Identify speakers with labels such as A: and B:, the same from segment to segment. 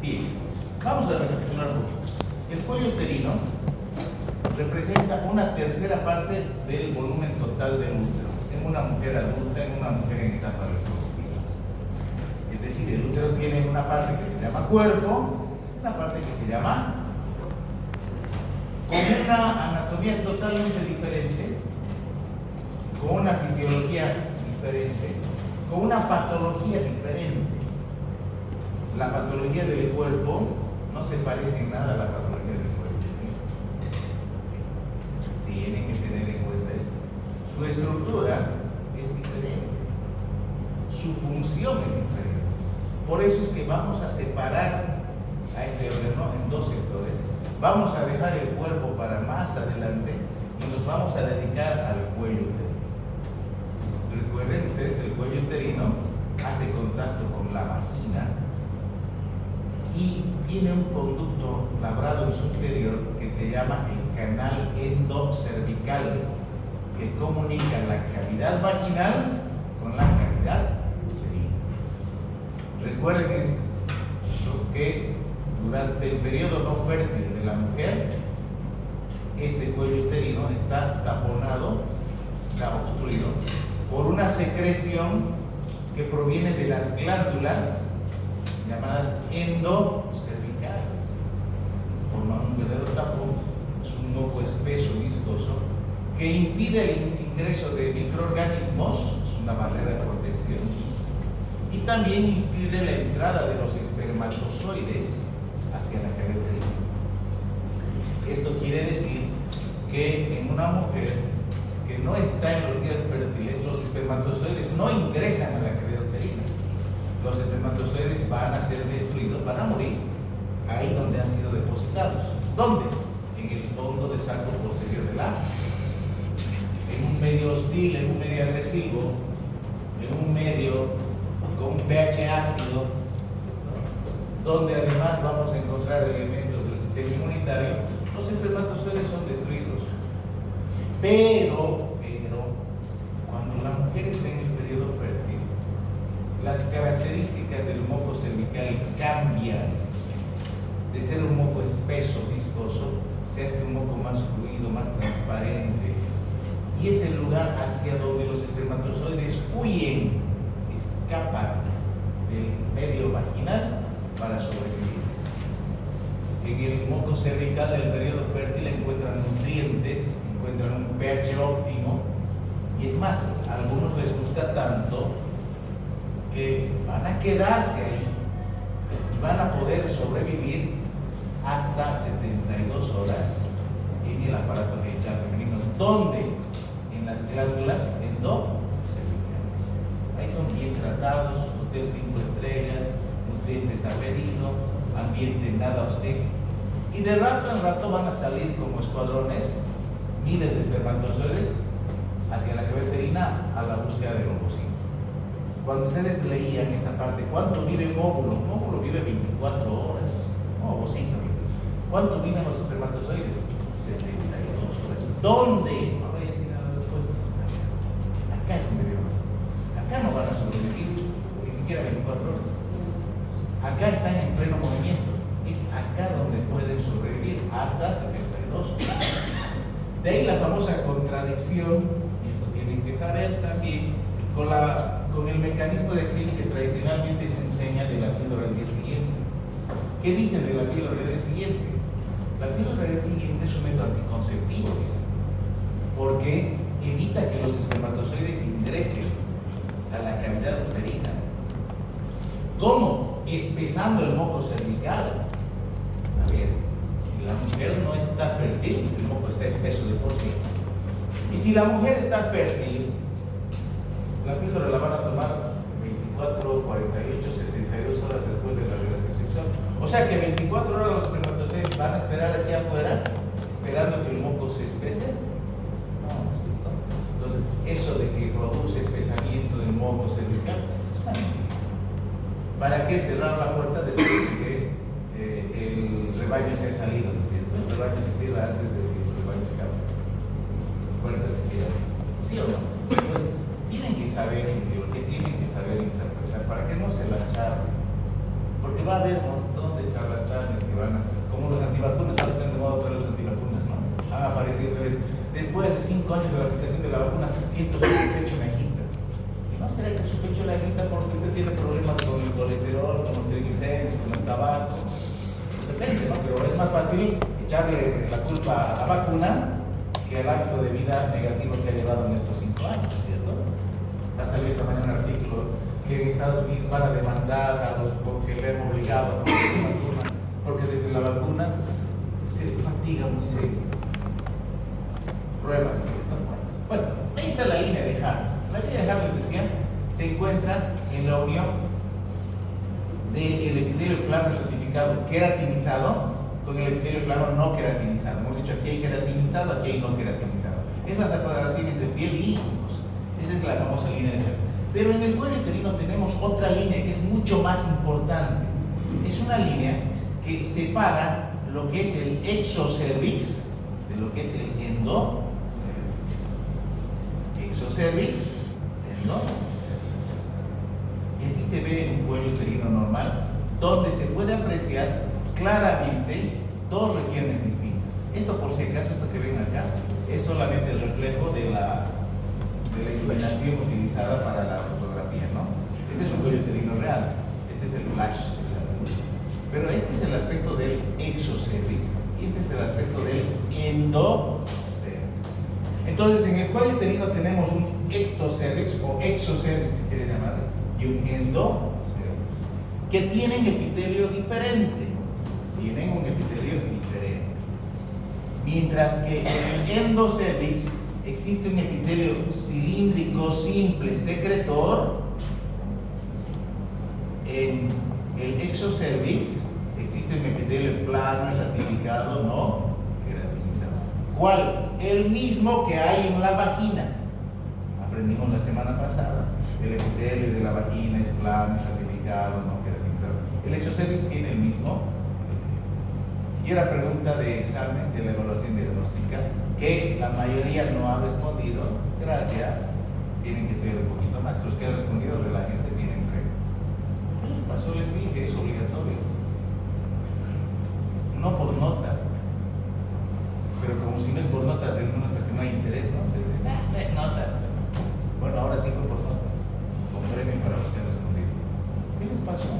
A: Bien, vamos a recapitular un poquito. El cuello uterino representa una tercera parte del volumen total del útero en una mujer adulta, en una mujer en etapa reproductiva. Es decir, el útero tiene una parte que se llama cuerpo, una parte que se llama con una anatomía totalmente diferente, con una fisiología diferente, con una patología diferente. La patología del cuerpo no se parece en nada a la patología del cuerpo. ¿Sí? Tienen que tener en cuenta esto. Su estructura es diferente, su función es diferente. Por eso es que vamos a separar a este órgano en dos sectores. Vamos a dejar el cuerpo para más adelante y nos vamos a dedicar al cuello uterino. Recuerden ustedes, el cuello uterino hace contacto con la vagina y tiene un conducto labrado en su interior que se llama el canal endocervical, que comunica la cavidad vaginal con la cavidad uterina. Recuerden esto, que durante el periodo no fértil de la mujer, este cuello uterino está taponado, está obstruido por una secreción que proviene de las glándulas llamadas endocervicales. Forman un verdadero tapón, es un moco espeso, viscoso, que impide el ingreso de microorganismos, es una barrera de protección, y también impide la entrada de los espermatozoides hacia la cavidad uterina. Esto quiere decir que en una mujer que no está en los días fértiles, los espermatozoides no ingresan a la cavidad uterina. Los espermatozoides van a ser destruidos, van a morir ahí donde han sido depositados. ¿Dónde? En el fondo de saco posterior del ano. En un medio hostil, en un medio agresivo, en un medio con un pH ácido, donde además vamos a encontrar elementos del sistema inmunitario, los espermatozoides son destruidos. Pero, cuando la mujer está en el periodo fértil, las características del moco cervical cambian. De ser un moco espeso, viscoso, se hace un moco más fluido, más transparente. Y es el lugar hacia donde los espermatozoides huyen, escapan del medio vaginal para sobrevivir. En el moco cervical del periodo fértil encuentran nutrientes, encuentran un pH óptimo, y es más, a algunos les gusta tanto que van a quedarse ahí y van a poder sobrevivir hasta 72 horas en el aparato genital femenino. ¿Dónde? En las glándulas endocervicales. Ahí son bien tratados, hotel 5 estrellas, nutrientes a pedido, ambiente nada hostil. Y de rato en rato van a salir como escuadrones, miles de espermatozoides hacia la cavidad uterina a la búsqueda del ovocito. Cuando ustedes leían esa parte, ¿cuánto vive un óvulo? Un óvulo vive 24 horas. Ovocito. ¿Cuánto viven los espermatozoides? 72 horas. ¿Dónde? Ahora ya tienen la respuesta. Acá es donde viven. Acá no van a sobrevivir ni siquiera 24 horas. Acá están en pleno movimiento. Es acá donde pueden sobrevivir hasta 72 horas. De ahí la famosa contradicción, y esto tienen que saber también, con el mecanismo de acción que tradicionalmente se enseña de la píldora del día siguiente. ¿Qué dicen de la píldora del día siguiente? La píldora del día siguiente es un método anticonceptivo, dicen, porque evita que los espermatozoides ingresen a la cavidad uterina. ¿Cómo? Espesando el moco cervical. A ver, si la mujer no está fértil, el moco está espeso de por sí. Y si la mujer está fértil, la píldora la van a tomar 24, 48, 72 horas después de la relación sexual. O sea que 24 horas los espermatozoides van a esperar aquí afuera, esperando que el moco se espese. No, no es cierto. Entonces, eso de que produce espesamiento del moco cervical es una mentira. ¿Para qué cerrar la puerta después de que el rebaño se ha salido? ¿No es cierto? El rebaño se cierra antes de que el rebaño escape. La puerta se cierra. ¿Sí o no? Entonces, tienen que saber, que tienen que saber interpretar. ¿Para qué va a haber un montón de charlatanes que van a, como los antivacunas, ahora están de moda otra vez los antivacunas, ¿no? Han aparecido otra vez. Después de 5 años de la aplicación de la vacuna, siento que su pecho me agita. ¿Y no será que su pecho le agita porque usted tiene problemas con el colesterol, con los triglicéridos, con el tabaco? Depende, ¿no? Pero es más fácil echarle la culpa a la vacuna que al hábito de vida negativo que ha llevado en estos 5 años, ¿cierto? Va a salir esta mañana un artículo que en Estados Unidos van a demandar a los porque le han obligado a tomar la vacuna, porque desde la vacuna se fatiga muy serio. Pruebas. Bueno, ahí está la línea de Hart. La línea de Hart, les decía, se encuentra en la unión del epitelio plano certificado queratinizado con el epitelio plano no queratinizado. Hemos dicho aquí hay queratinizado, aquí hay no queratinizado. Es la separación entre piel y hijos. Esa es la famosa línea de Hart. Pero en el cuello uterino tenemos otra línea que es mucho más importante. Es una línea que separa lo que es el exocervix de lo que es el endocervix. Exocervix, endocervix. Y así se ve en un cuello uterino normal, donde se puede apreciar claramente 2 regiones distintas. Esto, por si acaso, esto que ven acá, es solamente el reflejo de la iluminación utilizada para la fotografía, ¿no? Este es un cuello uterino real, este es el flash. Pero este es el aspecto del exocervix y este es el aspecto del endocervix. Entonces, en el cuello uterino tenemos un ectocervix o exocervix, si quiere llamarlo, y un endocervix, que tienen epitelio diferente. Tienen un epitelio diferente. Mientras que en el endocervix existe un epitelio cilíndrico simple secretor, en el exocervix existe un epitelio plano, ratificado, no queratinizado. ¿Cuál? El mismo que hay en la vagina. Aprendimos la semana pasada. El epitelio de la vagina es plano, ratificado, no queratinizado. El exocervix tiene el mismo epitelio. Y era pregunta de examen de la evaluación diagnóstica que la mayoría no ha respondido. Gracias. Tienen que estudiar un poquito más. Los que han respondido, relájense, tienen crédito. ¿Qué les pasó? Les dije, es obligatorio. No por nota. Pero como si no es por nota, de una nota que no hay interés, ¿no? Ustedes dicen, no es nota. Bueno, ahora sí fue por nota. Con premio para los que han respondido. ¿Qué les pasó?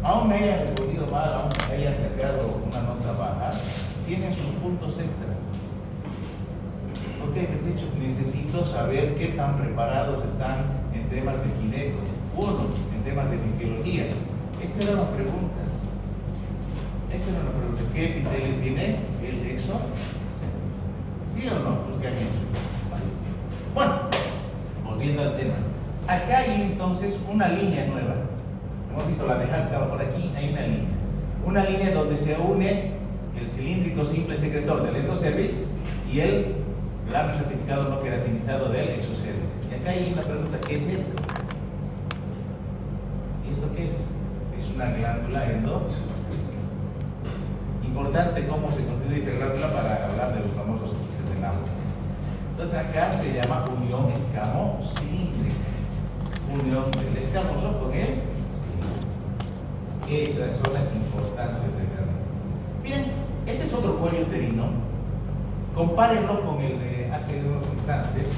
A: Aún me hayan respondido mal, aún me hayan sacado una nota baja, tienen sus puntos extra. Ok, les he dicho, necesito saber qué tan preparados están en temas de gineco. 1, en temas de fisiología. Esta era una pregunta. ¿Qué epitelio tiene el exocervix? ¿Sí o no? Los que han hecho. Bueno, volviendo al tema. Acá hay entonces una línea nueva. Hemos visto la de Hart, estaba por aquí, hay una línea. Una línea donde se une el cilíndrico simple secretor del endocervix y el plano certificado no queratinizado del exocervix. Y acá hay una pregunta, ¿qué es esto? ¿Y esto qué es? Es una glándula endocervical. Importante cómo se constituye esta glándula para hablar de los famosos quistes del agua. Entonces acá se llama unión escamo-cilíndrica. Unión del escamoso con el cilíndrico. Esa zona es importante tenerla. Bien, este es otro cuello uterino. Compárenlo con el de hace unos instantes.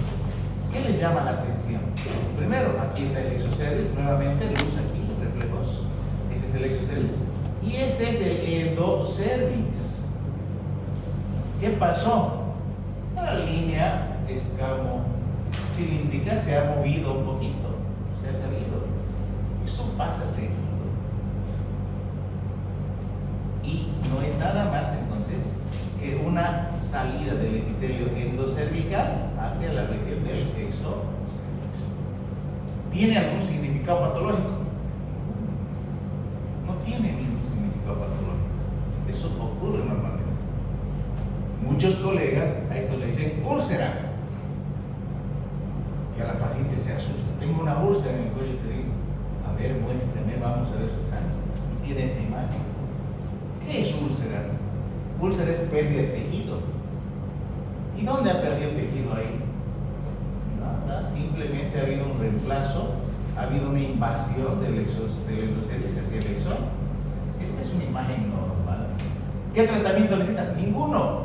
A: ¿Qué les llama la atención? Primero, aquí está el exocervix, nuevamente luz aquí, reflejos. Este es el exocervix. Y este es el endocervix. ¿Qué pasó? La línea escamo-cilíndrica se ha movido un poquito, se ha salido. Eso pasa seguido. Y no es nada más entonces que una salida del epitelio endocervical hacia la región del exocervix. ¿Tiene algún significado patológico? No tiene ningún significado patológico. Eso ocurre normalmente. Muchos colegas a esto le dicen úlcera. Y a la paciente se asusta. Tengo una úlcera en el cuello uterino. A ver, muéstrame, vamos a ver su examen. Y tiene esa imagen. ¿Qué es úlcera? Úlcera es pérdida de tejido. ¿Y dónde ha perdido tejido ahí? Nada, simplemente ha habido un reemplazo, ha habido una invasión del endocervix hacia el exocervix. Esta es una imagen normal. ¿Qué tratamiento necesitan? Ninguno.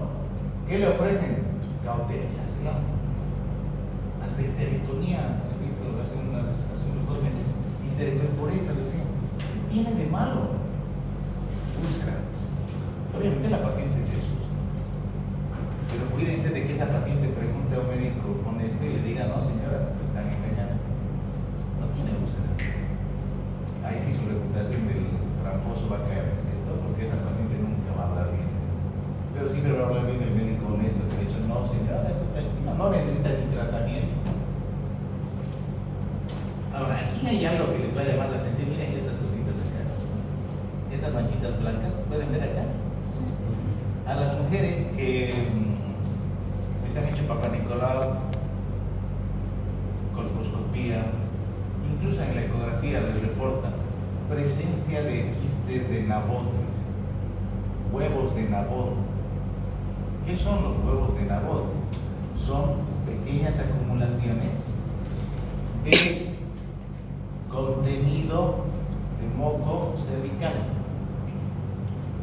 A: ¿Qué le ofrecen? Cauterización. Hasta histerectomía, he visto hace unos 2 meses, histerectomía por esta lesión. ¿Qué tiene de malo? Busca. Obviamente la paciente se asusta. Pero cuídense de que esa paciente pregunte a un médico honesto y le diga, no señora, me están engañando. No tiene úlcera. Ahí sí su reputación del tramposo va a caer, ¿cierto? Porque esa paciente nunca va a hablar bien. Pero sí me va a hablar bien el médico honesto que le ha dicho, no señora, está tranquila, no necesita ni tratamiento. Ahora, aquí hay algo que les va a llamar la atención. Miren estas cositas acá. Estas manchitas blancas, ¿pueden ver acá? A las mujeres que les han hecho Papá Nicolau, colposcopía, incluso en la ecografía les reportan presencia de quistes de Nabot, huevos de Nabot. ¿Qué son los huevos de Nabot? Son pequeñas acumulaciones de contenido de moco cervical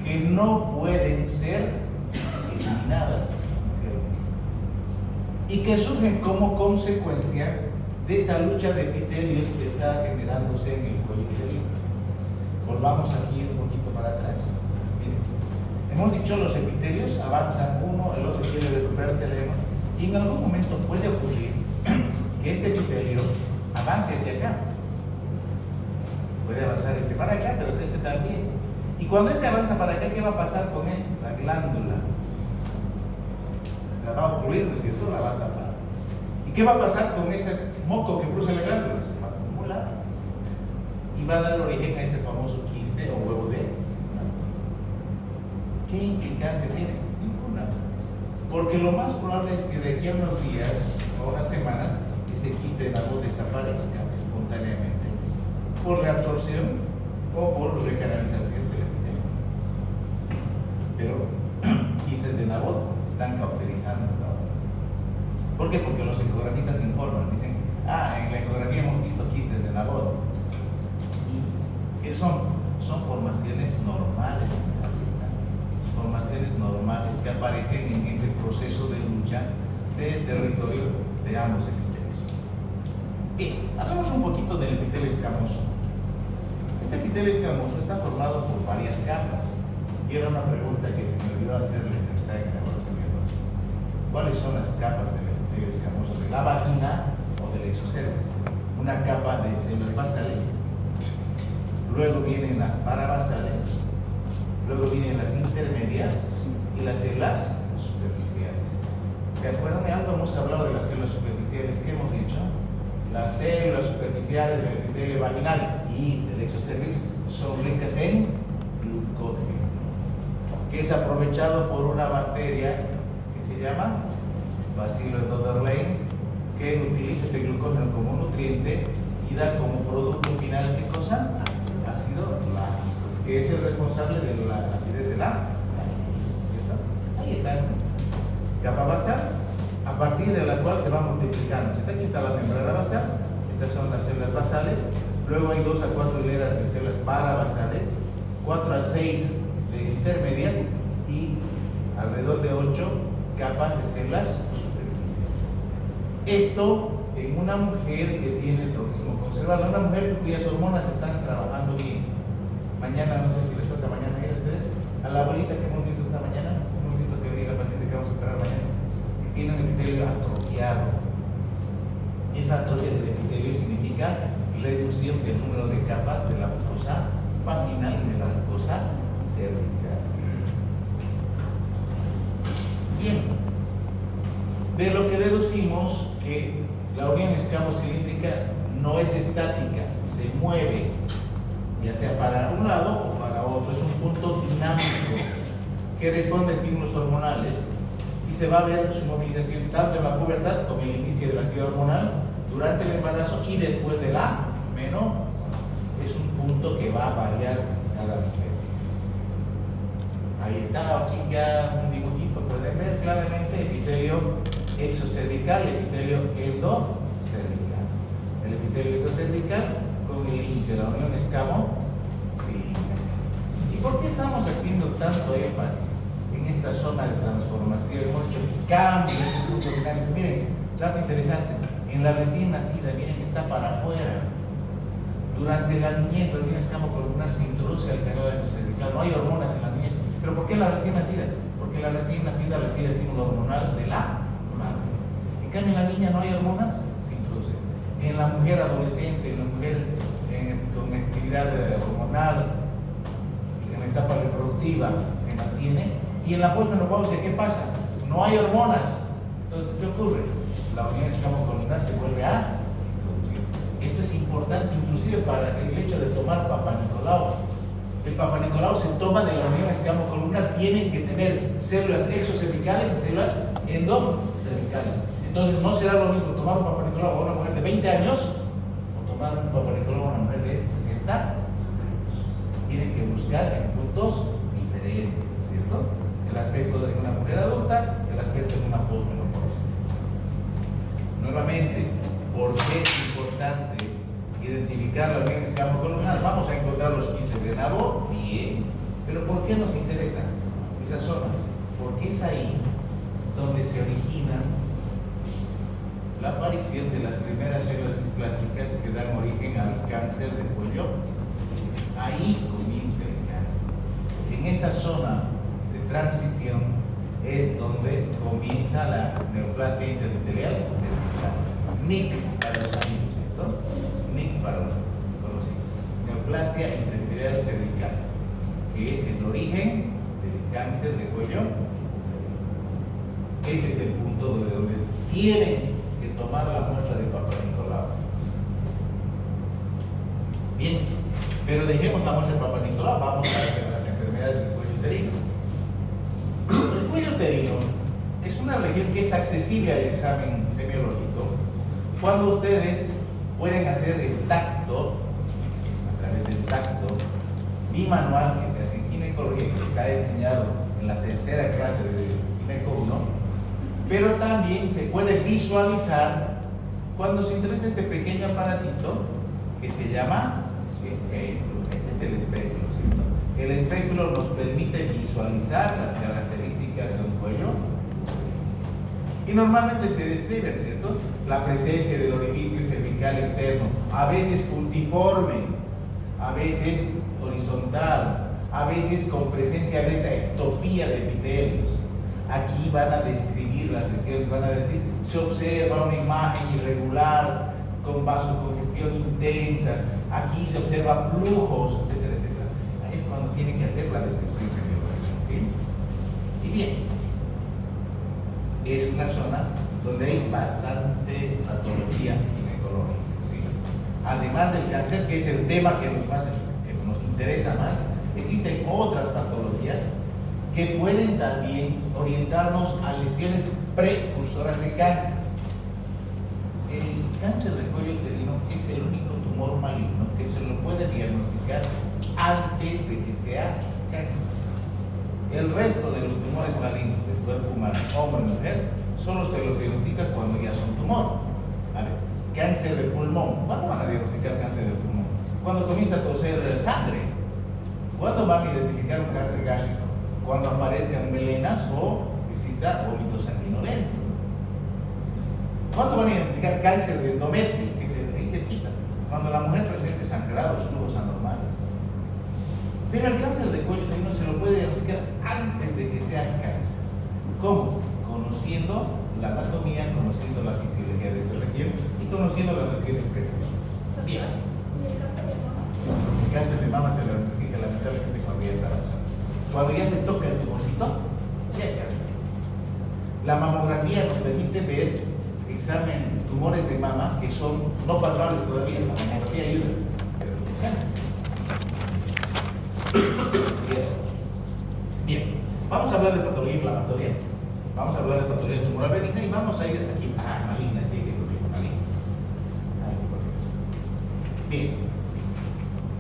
A: que no pueden ser eliminadas y que surgen como consecuencia de esa lucha de epitelios que está generándose en el cuello uterino. Volvamos aquí un poquito para atrás. Miren, hemos dicho los epitelios avanzan uno, el otro quiere recuperar terreno y en algún momento puede ocurrir que este epitelio avance hacia acá. Puede avanzar este para acá, pero este también. Y cuando este avanza para acá, ¿qué va a pasar con esta glándula? La va a ocluir, ¿no es cierto? La va a tapar. ¿Y qué va a pasar con ese moco que cruza la glándula? Se va a acumular y va a dar origen a ese famoso quiste o huevo de Nabot. ¿Qué implicancia tiene? Ninguna. Porque lo más probable es que de aquí a unos días o unas semanas ese quiste de Nabot desaparezca espontáneamente por reabsorción o por recanalización del epitelio. Pero quistes de Nabot están cauterizando ahora. ¿Por qué? Porque los ecografistas informan, dicen, en la ecografía hemos visto quistes de Nabot. ¿Qué son? Son formaciones normales, ahí están. Formaciones normales que aparecen en ese proceso de lucha de territorio de ambos epitelios. Bien, hablamos un poquito del epitelio escamoso. Este epitelio escamoso está formado por varias capas. Y era una pregunta que se me olvidó hacerle en la evaluación diagnóstica. ¿Cuáles son las capas del epitelio escamoso de la vagina o del exocervix? Una capa de células basales, luego vienen las parabasales, luego vienen las intermedias y las células superficiales. ¿Se acuerdan de algo? Hemos hablado de las células superficiales. ¿Qué hemos dicho? Las células superficiales del epitelio vaginal y del exocervix son ricas en glucógeno, que es aprovechado por una bacteria que se llama Bacillus thuringiensis, que utiliza este glucógeno como nutriente y da como producto final, ¿qué cosa? Ácido láctico, que es el responsable de la acidez de la. Ahí está, capa basal, a partir de la cual se va multiplicando. Aquí está la membrana basal, estas son las células basales, luego hay 2 a 4 hileras de células parabasales, 4 a 6 de intermedias y alrededor de 8 capas de células superficiales. Esto en una mujer que tiene trofismo conservado, una mujer cuyas hormonas están trabajando bien. Mañana, no sé si les toca mañana ir a ustedes, a la abuelita que hemos visto esta mañana, hemos visto que viene la paciente que vamos a operar mañana, que tiene un epitelio atrofiado. Esa atrofia del epitelio significa reducción del número de capas de la mucosa vaginal y de la mucosa cervical. Bien, de lo que deducimos que la unión escamocilíndrica no es estática, se mueve, ya sea para un lado o para otro, es un punto dinámico que responde a estímulos hormonales y se va a ver su movilización tanto en la pubertad como en el inicio de la actividad hormonal, durante el embarazo y después de la menopausia. Es un punto que va a variar cada mujer. Ahí está, aquí ya un dibujito, pueden ver claramente epitelio exocervical, epitelio endocervical. El epitelio endocervical con el límite, la unión escamocilíndrica. por qué estamos haciendo tanto énfasis en esta zona de transformación? Hemos dicho cambio, este punto dinámico. Miren, dato interesante, en la recién nacida, miren, está para afuera. Durante la niñez, la niñez columnar se introduce al canal endocervical, no hay hormonas en la niñez. ¿Pero por qué la recién nacida? Porque la recién nacida recibe estímulo hormonal de la madre. En cambio, en la niña no hay hormonas, se introduce. En la mujer adolescente, en la mujer con actividad hormonal, en la etapa reproductiva, se mantiene. Y en la posmenopausia, ¿qué pasa? No hay hormonas. Entonces, ¿qué ocurre? La unión escamocolumnar se vuelve a introducir. Esto es importante inclusive para el hecho de tomar Papa Nicolau. El Papa Nicolau se toma de la unión escamocolumnar, tienen que tener células exocervicales y células endocervicales. Entonces no será lo mismo tomar un Papa Nicolau a una mujer de 20 años o tomar un Papa Nicolau a una mujer de 60 años. Tienen que buscar en puntos diferentes, ¿cierto? El aspecto de una mujer adulta, el aspecto de una posmenopausia. Nuevamente, ¿por qué es importante identificar la unión escamocolumnar? Vamos a encontrar los quistes de Nabor, bien, pero ¿por qué nos interesa esa zona? Porque es ahí donde se origina la aparición de las primeras células displásicas que dan origen al cáncer de cuello. Ahí comienza el cáncer. En esa zona de transición es donde comienza la neoplasia intraepitelial cervical. NIC para los amigos, ¿cierto? NIC para los conocidos. Neoplasia intraepitelial cervical, que es el origen del cáncer de cuello. Ese es el punto de donde tienen que tomar la muestra de Papa Nicolau. Bien, pero dejemos la muestra de Papa Nicolau, vamos a las enfermedades del cuello uterino. El cuello uterino es una región que es accesible al examen semiológico cuando ustedes pueden hacer el tacto, a través del tacto bimanual que se hace en ginecología, que se ha enseñado en la tercera clase de Gineco 1, pero también se puede visualizar cuando se introduce este pequeño aparatito que se llama espéculo. Este es el espéculo, ¿cierto? El espéculo nos permite visualizar las características de un cuello y normalmente se describen, ¿cierto? La presencia del orificio cervical externo, a veces puntiforme, a veces horizontal, a veces con presencia de esa ectopía de epitelios. Aquí van a describir las lesiones, van a decir, se observa una imagen irregular con vasocongestión intensa, aquí se observa flujos, etcétera, etcétera. Ahí es cuando tienen que hacer la descripción semiológica, ¿sí? Y bien, es una zona donde hay bastante patología ginecológica, ¿sí? Además del cáncer, que es el tema que nos interesa más, existen otras patologías que pueden también orientarnos a lesiones precursoras de cáncer. El cáncer de cuello uterino es el único tumor maligno que se lo puede diagnosticar antes de que sea cáncer. El resto de los tumores malignos del cuerpo humano, hombre y mujer, solo se los diagnostica cuando ya son tumor. A ver, cáncer de pulmón. ¿Cuándo van a diagnosticar cáncer de pulmón? Cuando comienza a toser sangre. ¿Cuándo van a identificar un cáncer gástrico? Cuando aparezcan melenas o exista vómito sanguinolento. ¿Cuándo van a identificar cáncer de endometrio? Que ahí se quita. Cuando la mujer presente sangrados, flujos anormales. Pero el cáncer de cuello uterino se lo puede diagnosticar antes de que sea cáncer. ¿Cómo? Conociendo la anatomía, conociendo la fisiología de esta región y conociendo las lesiones precursoras. Bien. El cáncer de mama se lo diagnostica lamentablemente cuando ya está avanzado. Cuando ya se toca el tumorcito, ya es cáncer. La mamografía nos permite ver tumores de mama que son no palpables todavía. La mamografía ayuda, pero es cáncer. Bien, vamos a hablar de patología inflamatoria, vamos a hablar de patología tumoral benigna y vamos a ir aquí maligna, maligna. Bien,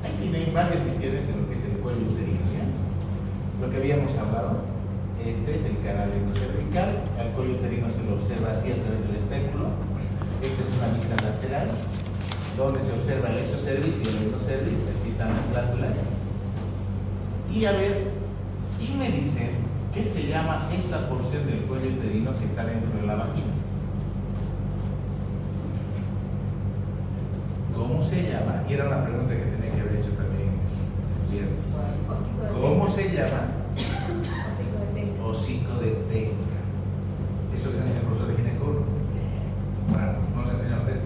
A: aquí tienen varias visiones de lo que es el cuello uterino. Lo que habíamos hablado, este es el canal endocervical, al cuello uterino se lo observa así a través del espéculo. Esta es una vista lateral, donde se observa el exocervix y el endocervix, aquí están las glándulas. Y a ver, ¿quién me dice qué se llama esta porción del cuello uterino que está dentro de la vagina? ¿Cómo se llama? Y era una pregunta que tenía que haber hecho también el viernes. ¿Cómo se llama? Hocico de Tenca. Eso les enseña el profesor de ginecólogo. Bueno, no nos enseña a ustedes.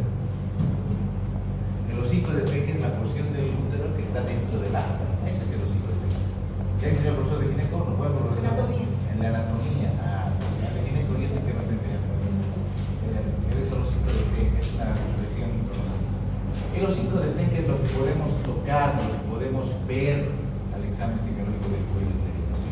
A: El hocico de Tenca es la porción del útero que está dentro del acta. Este es el hocico de Tenca. ¿Qué enseña el profesor de ginecólogo? ¿Cuál profesor?
B: Anatomía. En
A: la anatomía. El de ginecólogo es el que nos está enseñando. Él es el hocico de Tenca, es una expresión conocida. El hocico de Tenca es lo que podemos tocar, lo que podemos ver al examen semiológico del cuello uterino. ¿Sí?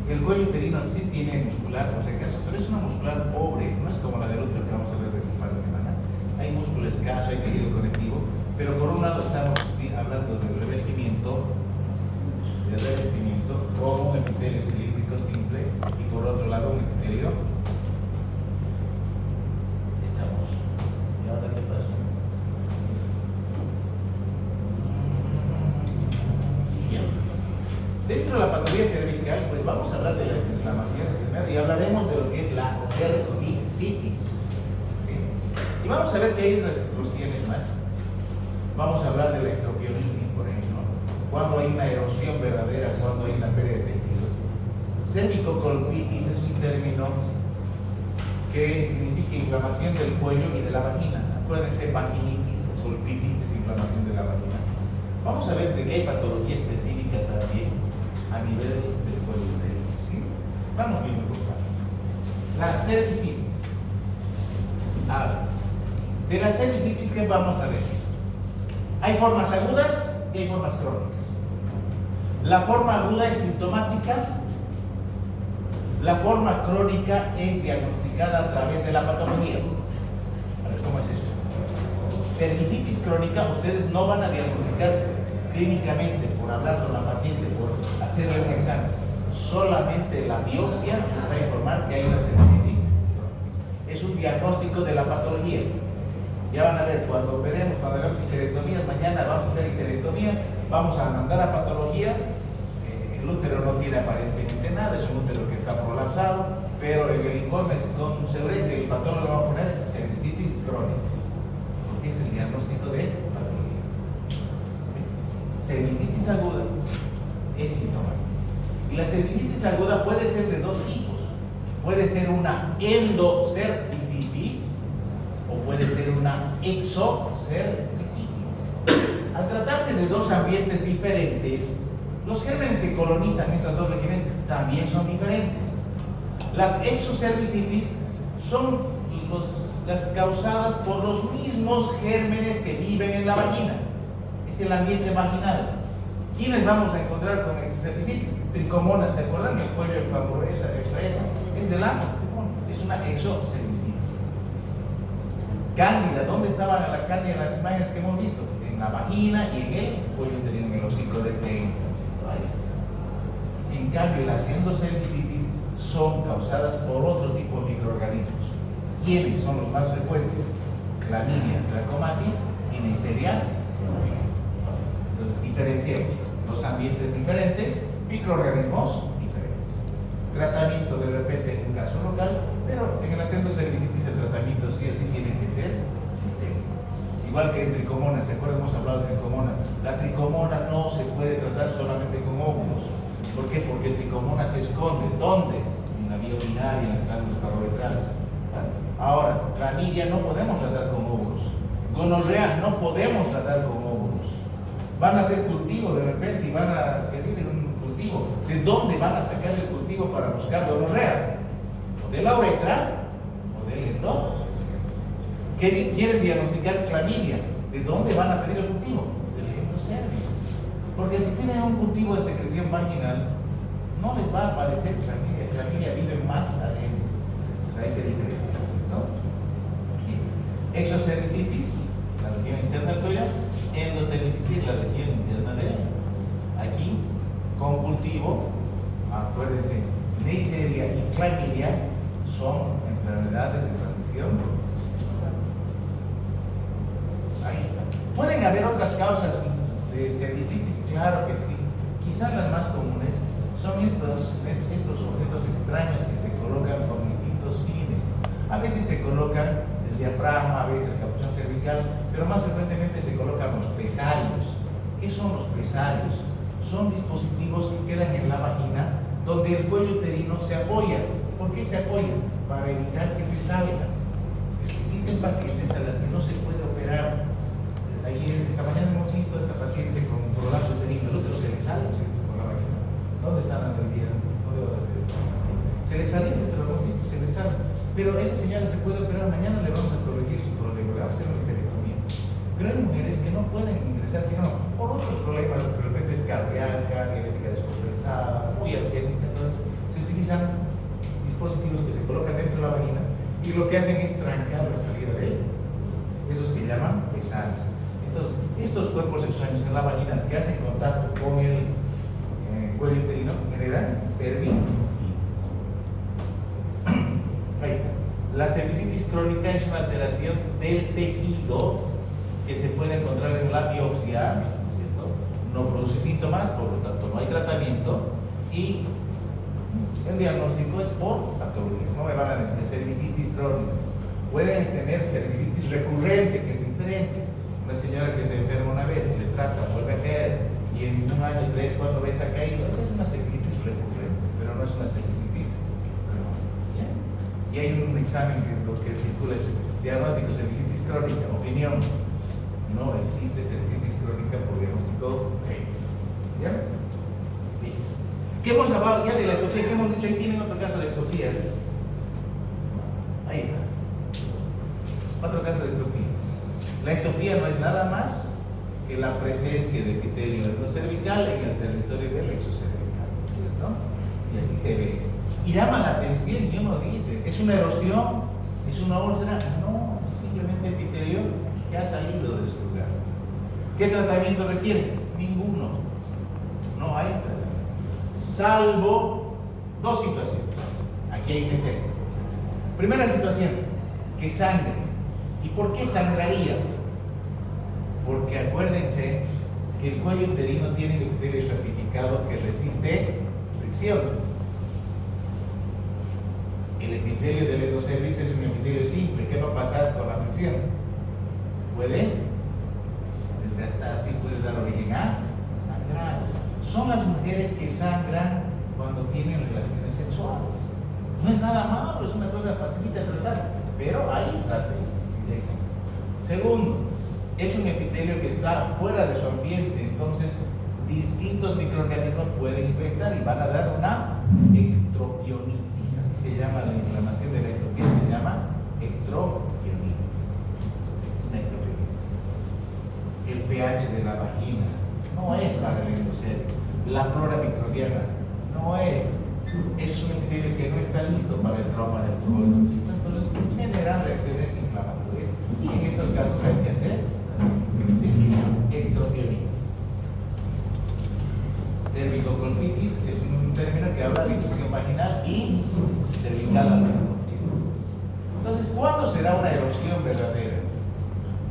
A: El cuello uterino sí tiene muscular, por si acaso, pero es una muscular pobre, no es como la del útero que vamos a ver en un par de semanas. Hay músculo escaso, hay tejido conectivo, pero por un lado estamos hablando del revestimiento como un epitelio cilíndrico simple y por otro lado un epitelio. Estamos. ¿Y ahora qué pasó? Dentro de la patología cervical, pues vamos a hablar de las inflamaciones primero y hablaremos de lo que es la cervicitis. ¿Sí? Y vamos a ver que hay unas exclusiones más. Vamos a hablar de la ectropionitis, por ejemplo, cuando hay una erosión verdadera, cuando hay una pérdida de tejido. Cervicocolpitis es un término que significa inflamación del cuello y de la vagina. Acuérdense, vaginitis o colpitis es inflamación de la vagina. Vamos a ver de qué hay patología específica también a nivel del cuello uterino. ¿Sí? Vamos viendo por partes. La cervicitis. A ver, de la cervicitis, ¿qué vamos a decir? Hay formas agudas y hay formas crónicas. La forma aguda es sintomática. La forma crónica es diagnosticada a través de la patología. A ver, ¿cómo es esto? Cervicitis crónica, ustedes no van a diagnosticar clínicamente por hablar con la paciente, por hacerle un examen. Solamente la biopsia les va a informar que hay una cervicitis crónica. Es un diagnóstico de la patología. Ya van a ver, cuando operemos, cuando hagamos histerectomías, mañana vamos a hacer histerectomía, vamos a mandar a patología. El útero no tiene aparentemente nada, es un útero que está prolapsado, pero en el informe con seguridad que el patólogo va a poner cervicitis crónica, porque es el diagnóstico de patología. ¿Sí? Cervicitis aguda es sintomática. Y la cervicitis aguda puede ser de dos tipos. Puede ser una endocervicitis o puede ser una exocervicitis. Al tratarse de dos ambientes diferentes, los gérmenes que colonizan estas dos regiones también son diferentes. Las exocervicitis son las causadas por los mismos gérmenes que viven en la vagina. Es el ambiente vaginal. ¿Quiénes vamos a encontrar con exocervicitis? Tricomonas, ¿se acuerdan? El cuello extraesa es de la es una exocervicitis. Cándida, ¿dónde estaba la cándida en las imágenes que hemos visto? En la vagina y en el cuello uterino, en el hocico de Tenca. Ahí está. En cambio, las endocervicitis son causadas por otro tipo de microorganismos. ¿Quiénes son los más frecuentes? Chlamydia trachomatis y Neisseria. Entonces, diferenciemos los ambientes diferentes, microorganismos diferentes. Tratamiento de repente en un caso local, pero en el endocervicitis el tratamiento sí o sí tiene que ser sistémico. Igual que en tricomona, ¿se acuerdan? Hemos hablado de tricomona. La tricomona no se puede tratar solamente con óvulos. ¿Por qué? Porque tricomona se esconde. ¿Dónde? En la vía urinaria, en las glándulas paroretrales. Ahora, clamidia no podemos tratar con óvulos. Gonorrea no podemos tratar con óvulos. Van a hacer cultivo de repente y van a pedir un cultivo. ¿De dónde van a sacar el cultivo para buscar gonorrea? ¿O de la uretra o del endo? ¿Quieren diagnosticar clamidia? ¿De dónde van a pedir el cultivo? Del endocervix. Porque si piden un cultivo de secreción vaginal, no les va a aparecer clamidia. Clamidia vive más adentro. Pues hay que diferenciarse, ¿no? Exocervicitis, la región externa del cuello. Endocervicitis, la región interna de él. Aquí, con cultivo, acuérdense, Neisseria y clamidia son enfermedades de transmisión. Ahí está. ¿Pueden haber otras causas de cervicitis? Claro que sí. Quizás las más comunes son estos objetos extraños que se colocan con distintos fines. A veces se colocan el diafragma, a veces el capuchón cervical, pero más frecuentemente se colocan los pesarios. ¿Qué son los pesarios? Son dispositivos que quedan en la vagina donde el cuello uterino se apoya. ¿Por qué se apoya? Para evitar que se salga. Existen pacientes a las que no se puede operar. Ayer, esta mañana hemos visto a esta paciente con prolapso uterino, el útero se le sale, ¿cierto? Por la vagina. ¿Dónde están las del día? Se le sale el útero, lo hemos visto, se le sale. Pero esa señora se puede operar, mañana le vamos a corregir su problema, le vamos a hacer una histerectomía. Pero hay mujeres que no pueden ingresar, que no, por otros problemas, de repente es cardíaca, genética descompensada, muy ancianita, entonces se utilizan dispositivos que se colocan dentro de la vagina y lo que hacen es trancar la salida de él. Esos que llaman pesarios. Entonces, estos cuerpos extraños en la vagina que hacen contacto con el cuello uterino generan cervicitis. Ahí está. La cervicitis crónica es una alteración del tejido que se puede encontrar en la biopsia, ¿cierto? No produce síntomas, por lo tanto no hay tratamiento y el diagnóstico es por patología. No me van a decir cervicitis crónica. Pueden tener cervicitis recurrente, que es diferente. Una señora que se enferma una vez, le trata, vuelve a caer y en un año 3, 4 veces ha caído. Esa es una cervicitis recurrente, pero no es una cervicitis crónica. Y hay un examen que lo que circula es diagnóstico cervicitis crónica, opinión. No existe cervicitis crónica por diagnóstico clínico. ¿Ya? Bien. ¿Qué hemos hablado ya de la ectopía? ¿Qué hemos dicho? Ahí tienen otro caso de ectopía. Ahí está. Otro caso de ectopía. La ectopía no es nada más que la presencia de epitelio cervical en el territorio del exocervical, ¿cierto? Y así se ve. Y llama la atención y uno dice, ¿es una erosión? ¿Es una úlcera? No, es simplemente epitelio que ha salido de su lugar. ¿Qué tratamiento requiere? Ninguno. No hay tratamiento. Salvo dos situaciones. Aquí hay que ser. Primera situación, que sangre. ¿Y por qué sangraría? Porque acuérdense que el cuello uterino tiene un epitelio estratificado que resiste fricción. El epitelio del endocervix es un epitelio simple. ¿Qué va a pasar con la fricción? Puede desgastarse y puede dar origen a sangrado. Son las mujeres que sangran cuando tienen relaciones sexuales. No es nada malo, es una cosa facilita de tratar, pero ahí traten. Segundo, es un epitelio que está fuera de su ambiente, entonces distintos microorganismos pueden infectar y van a dar una ectropionitis, así se llama la inflamación de la ectopía, se llama ectropionitis. Una ectropionitis. El pH de la vagina no es para el endocervix, la flora microbiana no es un epitelio que no está listo para el trauma del colon, entonces generan reacciones inflamatorias y en estos casos hay que hacer ectropionitis. Cervicocolpitis es un término que habla de infección vaginal y cervical al mismo tiempo. Entonces, ¿cuándo será una erosión verdadera?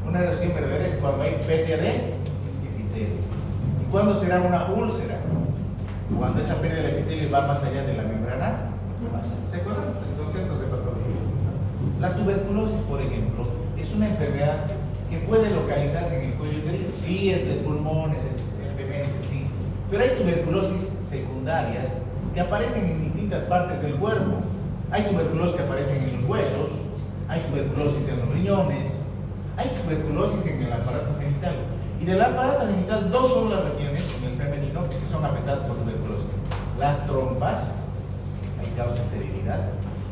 A: Una erosión verdadera es cuando hay pérdida de epitelio. ¿Y cuándo será una úlcera? Cuando esa pérdida del epitelio va más allá de la membrana basal. ¿Se acuerdan de conceptos de patología? La tuberculosis, por ejemplo, es una enfermedad que puede localizarse en el cuello uterino. Sí, es de pulmones, evidentemente, sí. Pero hay tuberculosis secundarias que aparecen en distintas partes del cuerpo. Hay tuberculosis que aparecen en los huesos, hay tuberculosis en los riñones, hay tuberculosis en el aparato genital. Y del aparato genital, dos son las regiones en el femenino que son afectadas por tuberculosis. Las trompas, ahí causa esterilidad,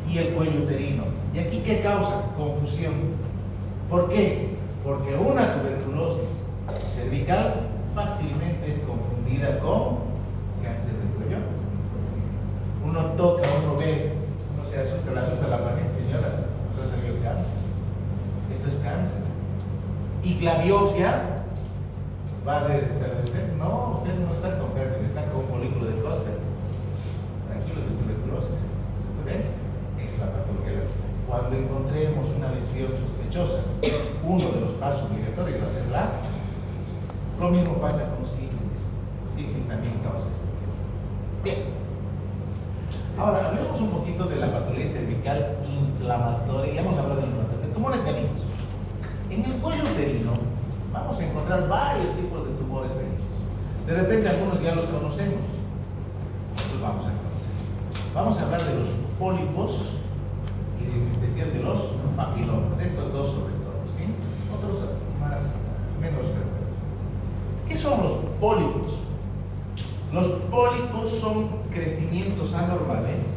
A: y el cuello uterino. ¿Y aquí qué causa? Confusión. ¿Por qué? Porque una tuberculosis cervical fácilmente es confundida con cáncer del cuello. Uno toca, uno ve, uno se asusta, le asusta a la paciente, señora, nos ha salido cáncer. Esto es cáncer. Y la biopsia va a establecer, no, ustedes no están con cáncer, están con folículo de Koster. Tranquilos, es tuberculosis. ¿Ven? Es la patología. Cuando encontremos una lesión sospechosa, uno de los pasos obligatorios va a ser la. Lo mismo pasa con sífilis. Sífilis también causa Ahora, hablemos un poquito de la patología cervical inflamatoria. Ya hemos hablado de tumores benignos. En el cuello uterino vamos a encontrar varios tipos de tumores benignos. De repente algunos ya los conocemos, otros vamos a conocer. Vamos a hablar de los pólipos y en especial de los papilomas, de estos dos sobre todo, ¿sí? Otros menos frecuentes. ¿Qué son los pólipos? Los pólipos son crecimientos anormales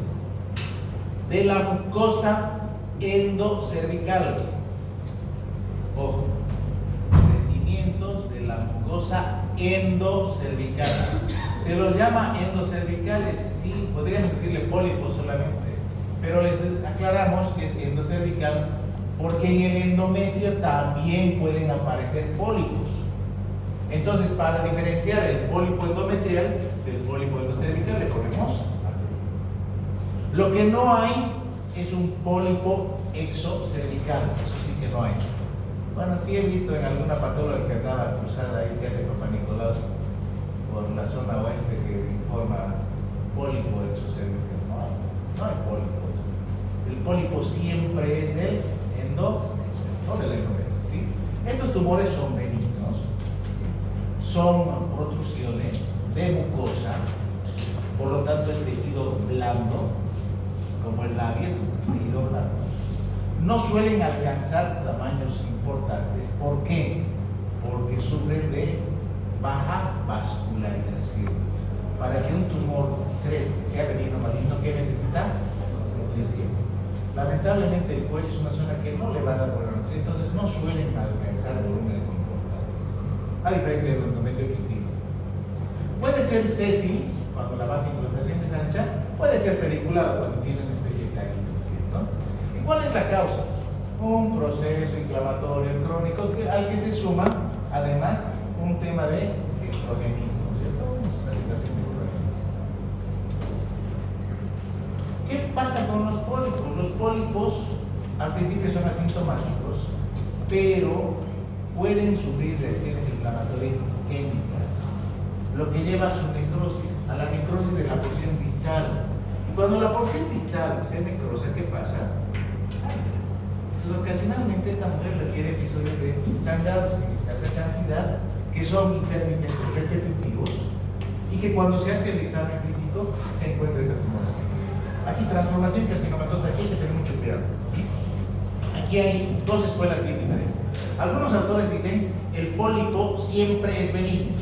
A: de la mucosa endocervical. Ojo, crecimientos de la mucosa endocervical. Se los llama endocervicales, sí, podríamos decirle pólipos solamente, pero les aclaramos que es endocervical porque en el endometrio también pueden aparecer pólipos. Entonces, para diferenciar el pólipo endometrial del pólipo endocervical, le ponemos apellido. Lo que no hay es un pólipo exocervical, eso sí que no hay. Bueno, sí he visto en alguna patóloga que andaba cruzada ahí, que hace Papá Nicolás por la zona oeste, que informa pólipo exocervical. No hay pólipo exocervical. El pólipo siempre es del no del endometrio, ¿sí? Estos tumores son benignos, ¿sí? Son protrusiones de mucosa, por lo tanto es tejido blando, como el labio es un tejido blando. No suelen alcanzar tamaños importantes. ¿Por qué? Porque sufren de baja vascularización. Para que un tumor crezca, sea benigno o maligno, ¿qué necesita? Nutrición. Lamentablemente el cuello es una zona que no le va a dar buena nutrición, entonces no suelen alcanzar volúmenes importantes, a diferencia del endometrio que sí. Puede ser sésil cuando la base de implantación es ancha, puede ser pediculado cuando tiene una especie de caída, ¿cierto? ¿Y cuál es la causa? Un proceso inflamatorio crónico al que se suma además un tema de estrogenismo, ¿cierto? Una situación de estrogenismo. ¿Qué pasa con los pólipos? Los pólipos al principio son asintomáticos, pero pueden sufrir reacciones inflamatorias isquémicas, lo que lleva a su necrosis, a la necrosis de la porción distal. Y cuando la porción distal se necrosa, ¿qué pasa? Sangra. Entonces, ocasionalmente esta mujer requiere episodios de sangrados en escasa cantidad, que son intermitentes, repetitivos, y que cuando se hace el examen físico se encuentra esta tumoración. Aquí transformación carcinomatosa, aquí hay que tener mucho cuidado. Aquí hay dos escuelas bien diferentes. Algunos autores dicen el pólipo siempre es benigno.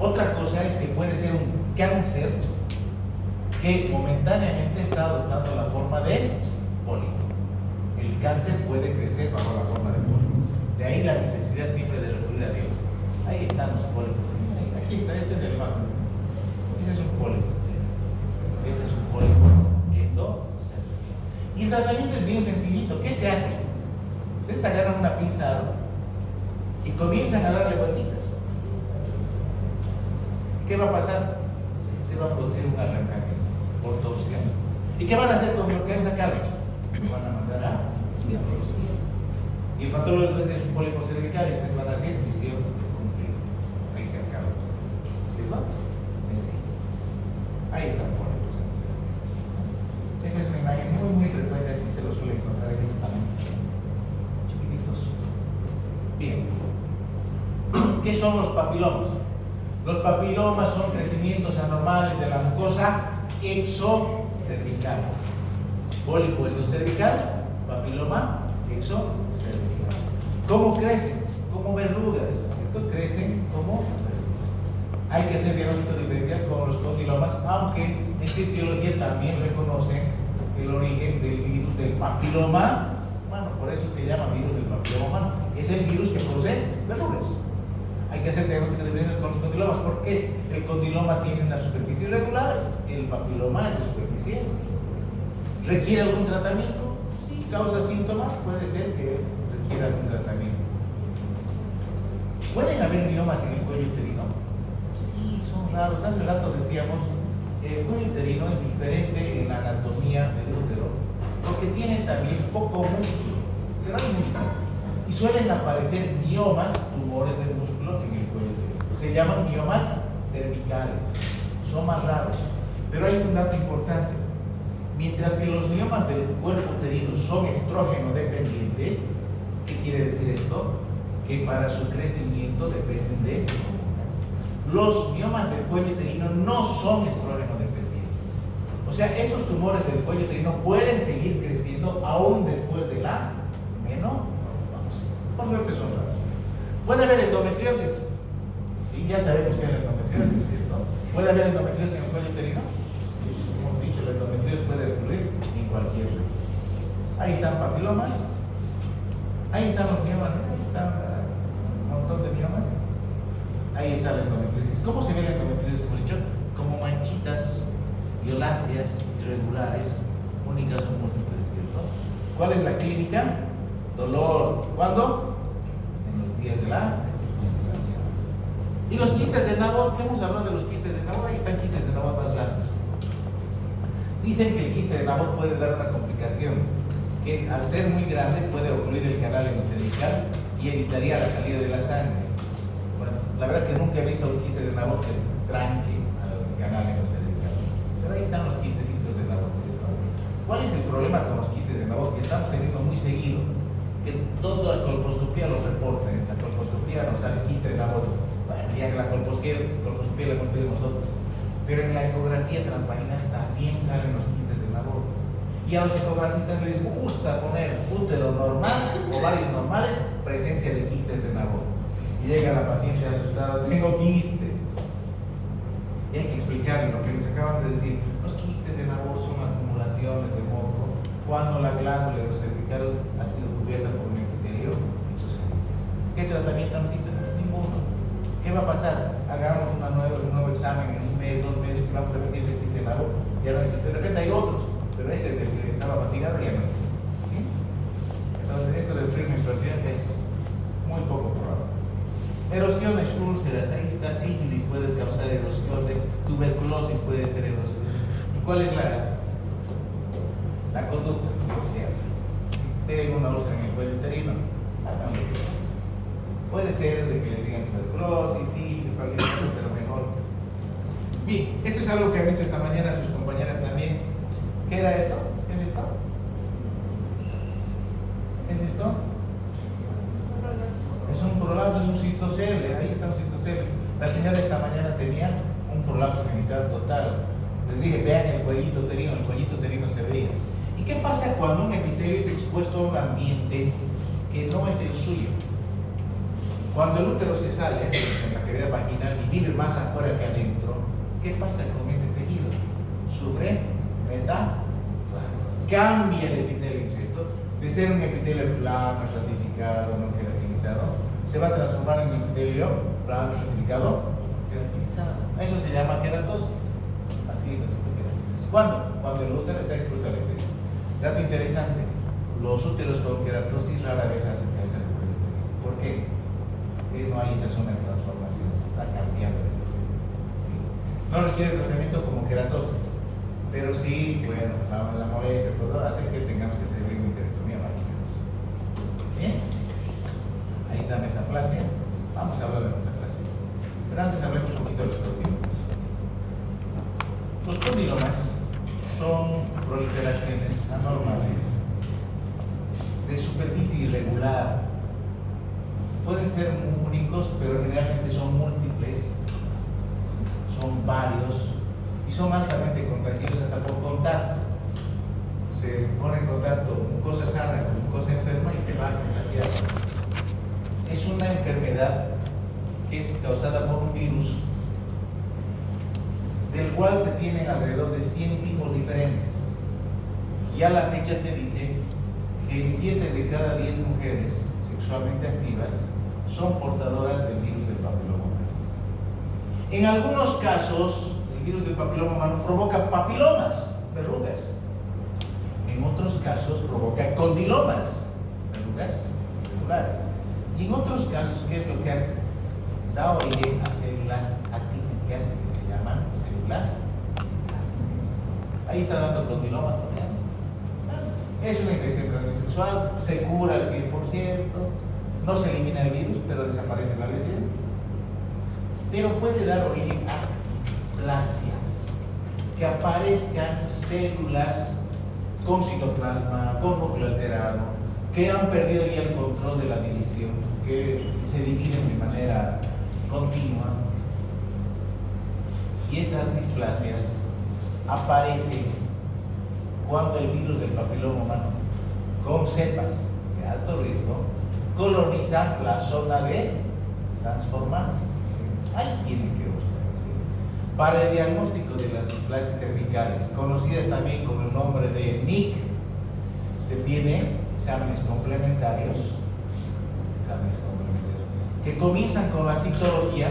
A: Otra cosa es que puede ser un cáncer que momentáneamente está adoptando la forma de pólipo. El cáncer puede crecer bajo la forma de pólipo. De ahí la necesidad siempre de recurrir a Dios. Ahí están los pólipos. Aquí está, este es el bajo. Ese es un pólipo. Ese es un pólipo endocervical. Y el tratamiento es bien sencillito. ¿Qué se hace? Ustedes agarran una pinza y comienzan a darle vueltitas. ¿Qué va a pasar? Se va a producir un arrancaje por torsión. ¿Y qué van a hacer con lo que han sacado? Lo van a mandar a biopsia. Y el patólogo les dice un pólipo cervical y ustedes van a decir misión cumplida. Ahí se acaba. ¿Listo? Sencillo. Ahí están pólipos cervicales. Esta es una imagen muy frecuente, así se lo suele encontrar en este tamaño. Chiquititos. Bien. ¿Qué son los papilomas? Los papilomas son crecimientos anormales de la mucosa exocervical. Pólipo endocervical, papiloma exocervical. ¿Cómo crecen? Como verrugas. Estos crecen como verrugas. Hay que hacer diagnóstico diferencial con los condilomas, aunque en etiología también reconocen el origen del virus del papiloma. Bueno, por eso se llama virus del papiloma humano. Es el virus que produce verrugas. Hay que hacer diagnóstico diferencial con los condilomas porque el condiloma tiene una superficie irregular, el papiloma es de superficie. ¿Requiere algún tratamiento? Sí, causa síntomas, puede ser que requiera algún tratamiento. ¿Pueden haber miomas en el cuello uterino? Sí, son raros. Hace rato decíamos, el cuello uterino es diferente en la anatomía del útero porque tiene también poco músculo, pero hay músculo. Y suelen aparecer miomas, tumores del músculo en el cuello uterino. Se llaman miomas cervicales. Son más raros. Pero hay un dato importante. Mientras que los miomas del cuerpo uterino son estrógeno dependientes. ¿Qué quiere decir esto? Que para su crecimiento dependen de hormonas. Los miomas del cuello uterino no son estrógeno dependientes. O sea, esos tumores del cuello uterino pueden seguir creciendo aún después de la menopausia. Por suerte son raros. Puede haber endometriosis. Sí, ya sabemos que hay endometriosis, ¿cierto? ¿Puede haber endometriosis en el cuello uterino? Sí, hemos dicho, la endometriosis puede ocurrir en cualquier lugar. Ahí están papilomas. Ahí están los miomas, ahí están un montón de miomas. Ahí está la endometriosis. ¿Cómo se ve la endometriosis? Hemos dicho, como manchitas violáceas, irregulares, únicas o múltiples, ¿cierto? ¿Cuál es la clínica? Dolor. ¿Cuándo? En los días de la menstruación. ¿Y los quistes de Naboth? ¿Qué hemos hablado de los quistes de Naboth? Ahí están quistes de Naboth más grandes. Dicen que el quiste de Naboth puede dar una complicación, que es, al ser muy grande, puede ocurrir el canal hemocervical y evitaría la salida de la sangre. Bueno, la verdad que nunca he visto un quiste de Naboth que tranque al canal hemocervical. Pero ahí están los quistecitos de Naboth, ¿cierto? ¿Cuál es el problema con los quistes de Naboth? Que estamos teniendo muy seguido, que toda la colposcopía lo reporta. En la colposcopía nos sale quiste de Naboth. Bueno, ya que la colposcopía la hemos pedido nosotros. Pero en la ecografía transvaginal también salen los quistes de Naboth. Y a los ecografistas les gusta poner útero normal, ovarios normales, presencia de quistes de Naboth. Y llega la paciente asustada, tengo quistes. Y hay que explicarle lo que les acabamos de decir. Los quistes de Naboth son acumulaciones de moco cuando la glándula cervical ha sido cubierta por un epitelio exocélico. ¿Qué tratamiento necesita? Ninguno. ¿Qué va a pasar? Hagamos un nuevo examen en un mes, 2 meses y vamos a ver que ese quiste de Naboth ya no existe. De repente hay otros, pero ese del que estaba fatigado ya no existe. ¿Sí? Entonces, esto del frío menstruación es muy poco probable. Erosiones, úlceras, ahí está sífilis, puede causar erosiones, tuberculosis puede ser erosiones. ¿Y cuál es la conducta? Observa. Si tengo una úlcera en el cuello uterino, hagan lo que sea. Puede ser de que les digan tuberculosis, sífilis, cualquier cosa, pero mejor que sí. Bien, esto es algo que han visto esta mañana sus compañeras también. ¿Qué era esto? ¿Qué es esto? ¿Qué es esto? Es un prolapso, es un cistocele. Ahí está un cistocele. La señora esta mañana tenía un prolapso genital total. Les dije, vean el cuellito uterino se veía. ¿Y qué pasa cuando un epitelio es expuesto a un ambiente que no es el suyo? Cuando el útero se sale en la cavidad vaginal y vive más afuera que adentro, ¿qué pasa con ese tejido? Sufre metaplasia. Cambia el epitelio, ¿cierto? De ser un epitelio plano, estratificado, no queratinizado, se va a transformar en un epitelio plano, estratificado, queratinizado. Eso se llama queratosis. Así de ¿cuándo? Cuando el útero está expuesto al exterior. Dato interesante, los úteros con queratosis rara vez hacen cáncer de cuello uterino. ¿Por qué? Porque no hay esa zona de transformación, está cambiando el epitelio. ¿Sí? No requiere tratamiento como queratosis, pero sí, bueno, la molestia, todo hace que tengamos que hacer una histerectomía vaginal. Bien, ahí está metaplasia. Vamos a hablar de metaplasia. Pero antes hablemos un poquito de los condilomas. Los condilomas son proliferaciones anormales de superficie irregular. Pueden ser únicos, pero generalmente son múltiples, son varios y son altamente contagiosos hasta por contacto. Se pone en contacto mucosa sana con mucosa enferma y se va a contagiar. Es una enfermedad que es causada por un virus, del cual se tienen alrededor de 100 tipos diferentes. Y a la fecha se dice que 7 de cada 10 mujeres sexualmente activas son portadoras del virus del papiloma humano. En algunos casos, el virus del papiloma humano provoca papilomas, verrugas. En otros casos provoca condilomas, verrugas irregulares. Y en otros casos, ¿qué es lo que hace? Da origen a células atípicas que se llaman células displásicas. Ahí está dando condiloma, ¿no? Es una infección transmisión sexual, se cura al 100%, no se elimina el virus, pero desaparece la lesión. Pero puede dar origen a displasias, que aparezcan células con citoplasma, con núcleo alterado, que han perdido ya el control de la división, que se dividen de manera continua. Y estas displasias aparecen cuando el virus del papiloma humano, con cepas de alto riesgo, coloniza la zona de transformantes. Ahí tienen que buscar. ¿Sí? Para el diagnóstico de las displasias cervicales, conocidas también con el nombre de NIC, se tiene exámenes complementarios, que comienzan con la citología,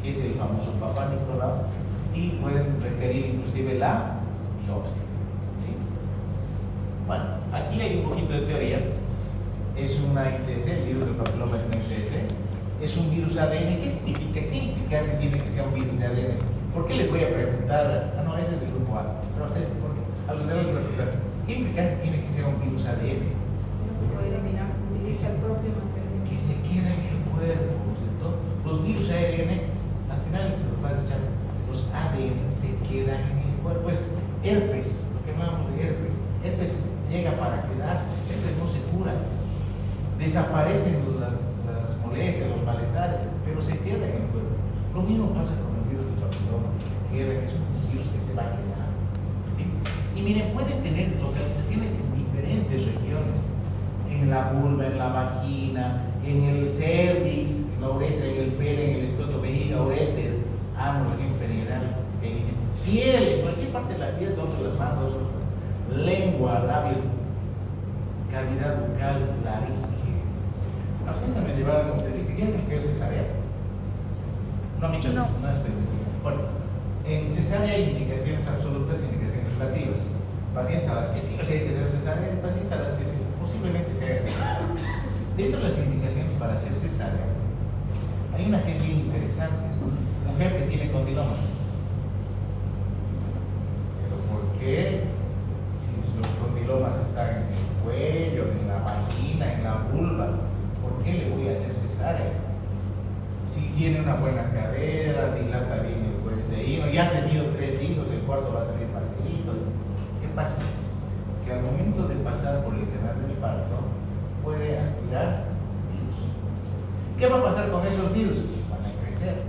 A: que es el famoso Papá Nicolau, y pueden requerir inclusive la biopsia. ¿Sí? Bueno, aquí hay un poquito de teoría. Es una ITS, el virus del papiloma es una ITS, es un virus ADN. ¿Qué significa? ¿Qué implicancia tiene que sea un virus de ADN? ¿Por qué les voy a preguntar? Ah, no, ese es del grupo A, pero a ustedes, a los de los voy a preguntar, ¿qué implicancia tiene que sea un virus ADN?
B: No se puede eliminar, utiliza el propio material.
A: Que se queda en el cuerpo, ¿no es cierto? Los virus ARN, al final se los vas a echar, los ADN se quedan en el cuerpo. Es herpes, lo que hablamos de herpes. Herpes llega para quedarse, herpes no se cura. Desaparecen las molestias, los malestares, pero se queda en el cuerpo. Lo mismo pasa con el virus del papiloma, que se queda, que es un virus que se va a quedar. ¿Sí? Y miren, pueden tener localizaciones en diferentes regiones, en la vulva, en la vagina, en el cervix, en la uretra, en el pene, en el escroto, vejiga, uréter, ano, región perineal, piel, en cualquier parte de la piel, dos de las manos, lengua, labio, cavidad bucal, laringe. A ustedes se me llevaron con ustedes, ¿ya es necesario cesárea? No, me he dicho
B: No.
A: Bueno, en cesárea hay indicaciones absolutas e indicaciones relativas. Pacientes a las que sí o sí hay que hacer cesárea, y pacientes a las que posiblemente se haga cesárea. Dentro de las indicaciones para hacer cesárea, hay una que es bien interesante: mujer que tiene condilomas. ¿Pero por qué? Si los condilomas están en el cuello, en la vagina, en la vulva, ¿por qué le voy a hacer cesárea? Si tiene una buena cadera, dilata bien el cuello uterino, ya ha tenido 3 hijos, el cuarto va a salir facilito. ¿Qué pasa? Que al momento de pasar por el canal del parto, puede aspirar virus. ¿Qué va a pasar con esos virus? Van a crecer.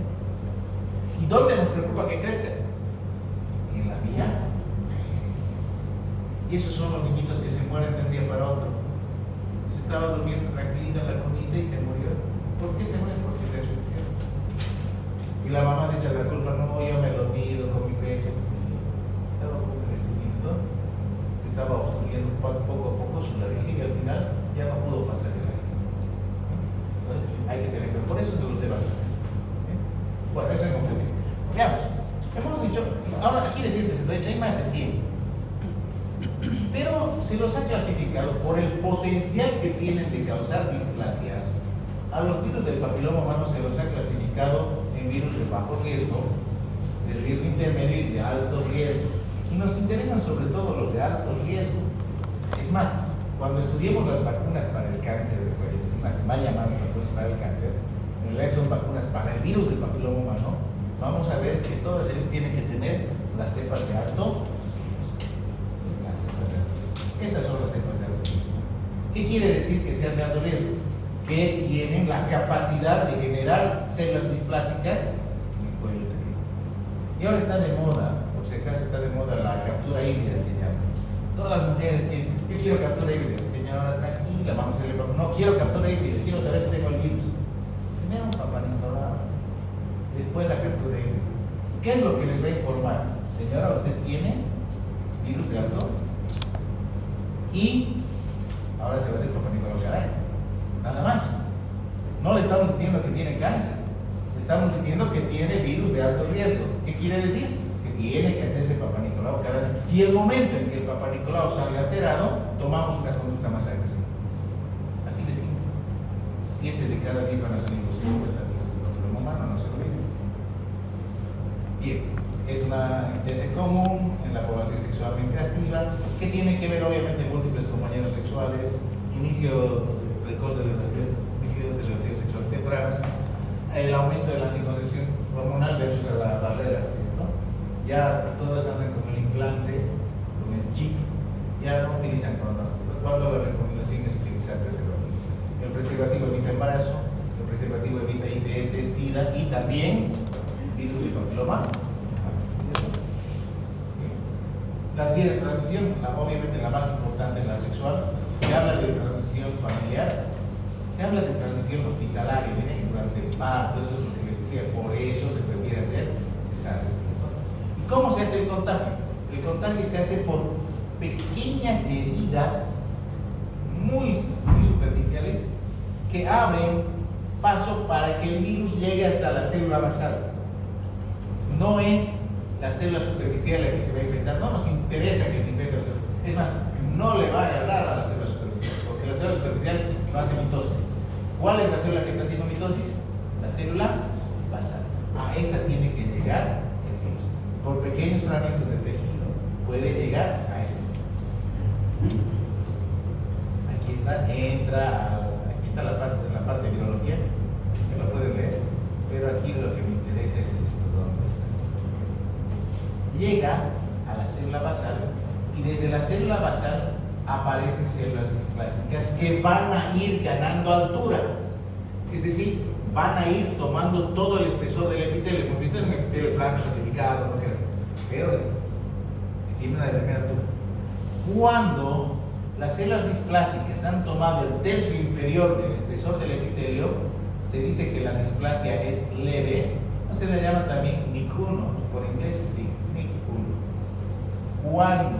A: ¿Y dónde nos preocupa que crezcan? En la vía. Y esos son los niñitos que se mueren de un día para otro. Se estaba durmiendo tranquilito en la cunita y se murió. ¿Por qué se muere? Porque se asfixió. Y la mamá se echa la culpa: no, yo me lo mido con mi pecho. Estaba con crecimiento, estaba obstruyendo poco a poco su laringe y al final ya no pudo pasar el aire. Entonces hay que tener cuidado. Por eso se los debas hacer. Bueno, eso es confianza. Veamos. Hemos dicho, ahora aquí decía 68, hay más de 100. Pero se los ha clasificado por el potencial que tienen de causar displasias. A los virus del papiloma humano se los ha clasificado en virus de bajo riesgo, de riesgo intermedio y de alto riesgo. Y nos interesan sobre todo los de alto riesgo. Es más, cuando estudiemos las vacunas para el cáncer de cuello, las mal llamadas vacunas para el cáncer, en realidad son vacunas para el virus del papiloma humano, vamos a ver que todas ellas tienen que tener las cepas de alto riesgo. Las cepas de alto riesgo. Estas son las cepas de alto riesgo. ¿Qué quiere decir que sean de alto riesgo? Que tienen la capacidad de generar células displásicas en el cuello uterino. Y ahora está de moda, por si acaso está de moda, la captura híbrida, se llama. Todas las mujeres tienen: yo quiero captura híbrida. Señora, tranquila, vamos a hacerle papá. No quiero captura híbrida, quiero saber si tengo el virus. Primero un papá Nicolau, después la captura híbrida. ¿Qué es lo que les va a informar? Señora, usted tiene virus de alto y ahora se va a hacer papá Nicolau cada año. Nada más. No le estamos diciendo que tiene cáncer, le estamos diciendo que tiene virus de alto riesgo. ¿Qué quiere decir? Que tiene que hacerse papá Nicolau cada año. Y el momento en que el papá Nicolau salga alterado, tomamos una conducta más agresiva. Así de simple. 7 de cada 10 van a salir positivos al virus del papiloma humano, no se olviden. Bien, es una ITS común en la población sexualmente activa, que tiene que ver obviamente múltiples compañeros sexuales, inicio precoz de relaciones sexuales tempranas, el aumento de la anticoncepción hormonal versus la barrera, ¿no? Ya todas andan con el implante, con el chip, ya Las vías de transmisión, obviamente la más importante es la sexual. Se habla de transmisión familiar, se habla de transmisión hospitalaria, miren, durante el parto, eso es lo que les decía, por eso se prefiere hacer cesáreos. ¿Y cómo se hace el contagio? El contagio se hace por pequeñas heridas muy superficiales que abren paso para que el virus llegue hasta la célula basal. No es la célula superficial la que se va a infectar, no nos interesa que se infecte la célula. Es más, no le va a agarrar a la célula superficial, porque la célula superficial no hace mitosis. ¿Cuál es la célula que está haciendo mitosis? La célula basal. A esa tiene que llegar el virus. Por pequeños fragmentos de tejido puede llegar a ese estado. Aquí está, aquí está la parte de virología, que lo pueden leer, pero aquí lo que me interesa es esto, ¿dónde está? Llega a la célula basal y desde la célula basal aparecen células displásticas que van a ir ganando altura, es decir, van a ir tomando todo el espesor del epitelio, porque esto es un epitelio plano, estratificado, no queda, pero tiene una determinada altura. Cuando las células displásicas han tomado el tercio inferior del espesor del epitelio, se dice que la displasia es leve, o se le llama también NIC1, por inglés sí, NIC1. Cuando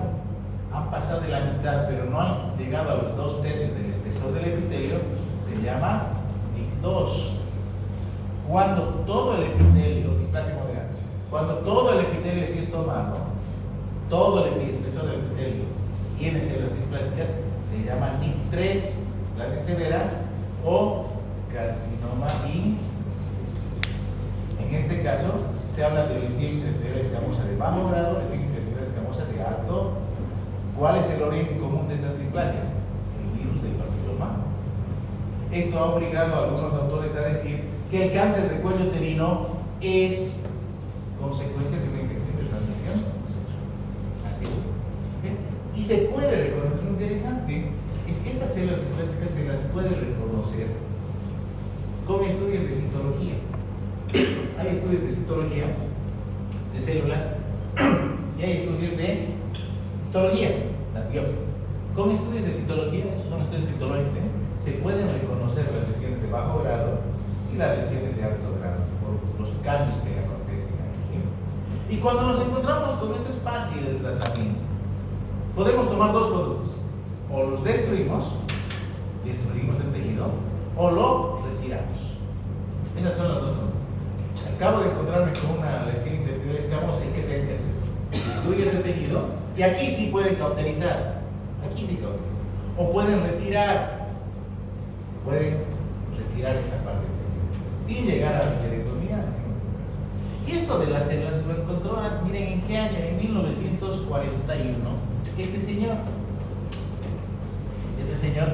A: han pasado de la mitad, pero no han llegado a los 2/3 del espesor del epitelio, se llama NIC2. Cuando todo el epitelio, displasia moderada, cuando todo el epitelio ha sido tomado, todo el espesor del epitelio tiene células displásicas, se llama NIC3, displasia severa, o carcinoma invisible. En este caso, se habla de lesión intraepitelial escamosa de bajo grado, lesión intraepitelial escamosa de alto. ¿Cuál es el origen común de estas displasias? El virus del papiloma. Esto ha obligado a algunos autores a decir que el cáncer de cuello uterino es consecuencia de una infección de transmisión sexual. Así es. ¿Bien? Y se puede reconocer, lo interesante es que estas células displásicas se las puede reconocer con estudios de citología. Hay estudios de citología de células y hay estudios de histología, las biopsias. Con estudios de citología, esos son estudios citológicos, se pueden reconocer las lesiones de bajo grado y las lesiones de alto grado por los cambios que acontecen ahí. ¿Sí? Y cuando nos encontramos con esto es fácil el tratamiento. Podemos tomar dos conductos: o los destruimos el tejido, o lo retiramos. Esas son las dos conductas. Acabo de encontrarme con una lesión intraepitelial escamosa, ¿y qué tengo que hacer? Destruye ese tejido y aquí sí pueden cauterizar. Aquí sí cauterizan. O pueden retirar esa parte del tejido sin llegar a la histerectomía. Y esto de las células lo encontró, miren en qué año, en 1941, este señor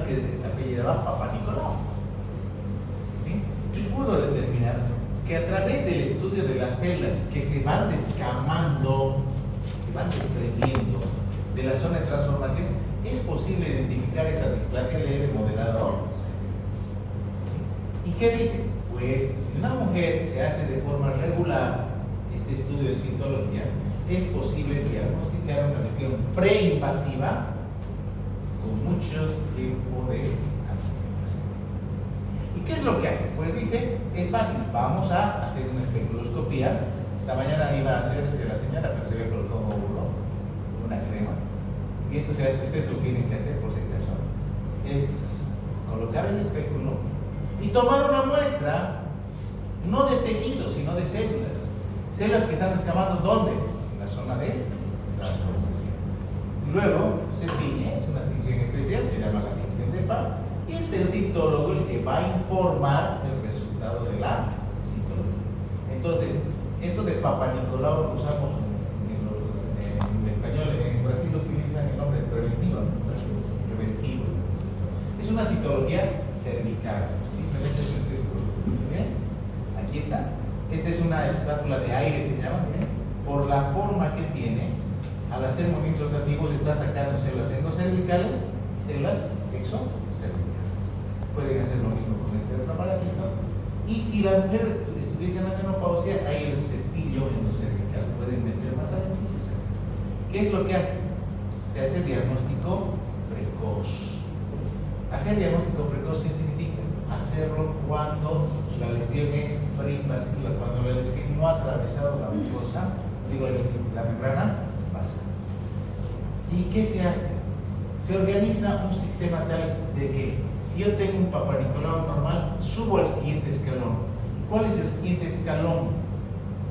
A: que apellidaba Papanicolau, ¿sí? Y pudo determinar que a través del estudio de las células que se van descamando, se van desprendiendo de la zona de transformación, es posible identificar esta displasia leve, moderada o severa. ¿Sí? ¿Y qué dice? Pues si una mujer se hace de forma regular este estudio de citología, es posible diagnosticar una lesión preinvasiva con mucho tiempo de anticipación. ¿Y qué es lo que hace? Pues dice, es fácil, vamos a hacer una especuloscopía. Esta mañana iba a hacerse la señora, pero se había colocado una crema. Y ustedes lo tienen que hacer por si acaso. Es colocar el espéculo y tomar una muestra, no de tejido, sino de células. Células que están descamando, ¿dónde? En la zona de transformación. Y luego se tiñe, es una tinción especial, se llama la tinción de PAP, y es el citólogo el que va a informar el resultado de la citología. Entonces, esto de Papanicolau lo usamos en español, en Brasil lo utilizan el nombre de preventivo. Es una citología cervical, simplemente es una citología. Aquí está. Esta es una espátula de aire, se llama, ¿bien? Por la forma que tiene, al hacer movimientos rotativos está sacando células endocervicales y células exocervicales. Pueden hacer lo mismo con este otro aparatito. Y si la mujer estuviese en la menopausia, hay el cepillo endocervical. Pueden meter más adentro. ¿Qué es lo que hace? se hace diagnóstico precoz. Hacer diagnóstico precoz, ¿qué significa? Hacerlo cuando la lesión es preinvasiva, cuando la lesión no ha atravesado la mucosa, la membrana basal. ¿Y qué se hace? Se organiza un sistema tal de que si yo tengo un Papa Nicolau normal, subo al siguiente escalón. ¿Cuál es el siguiente escalón?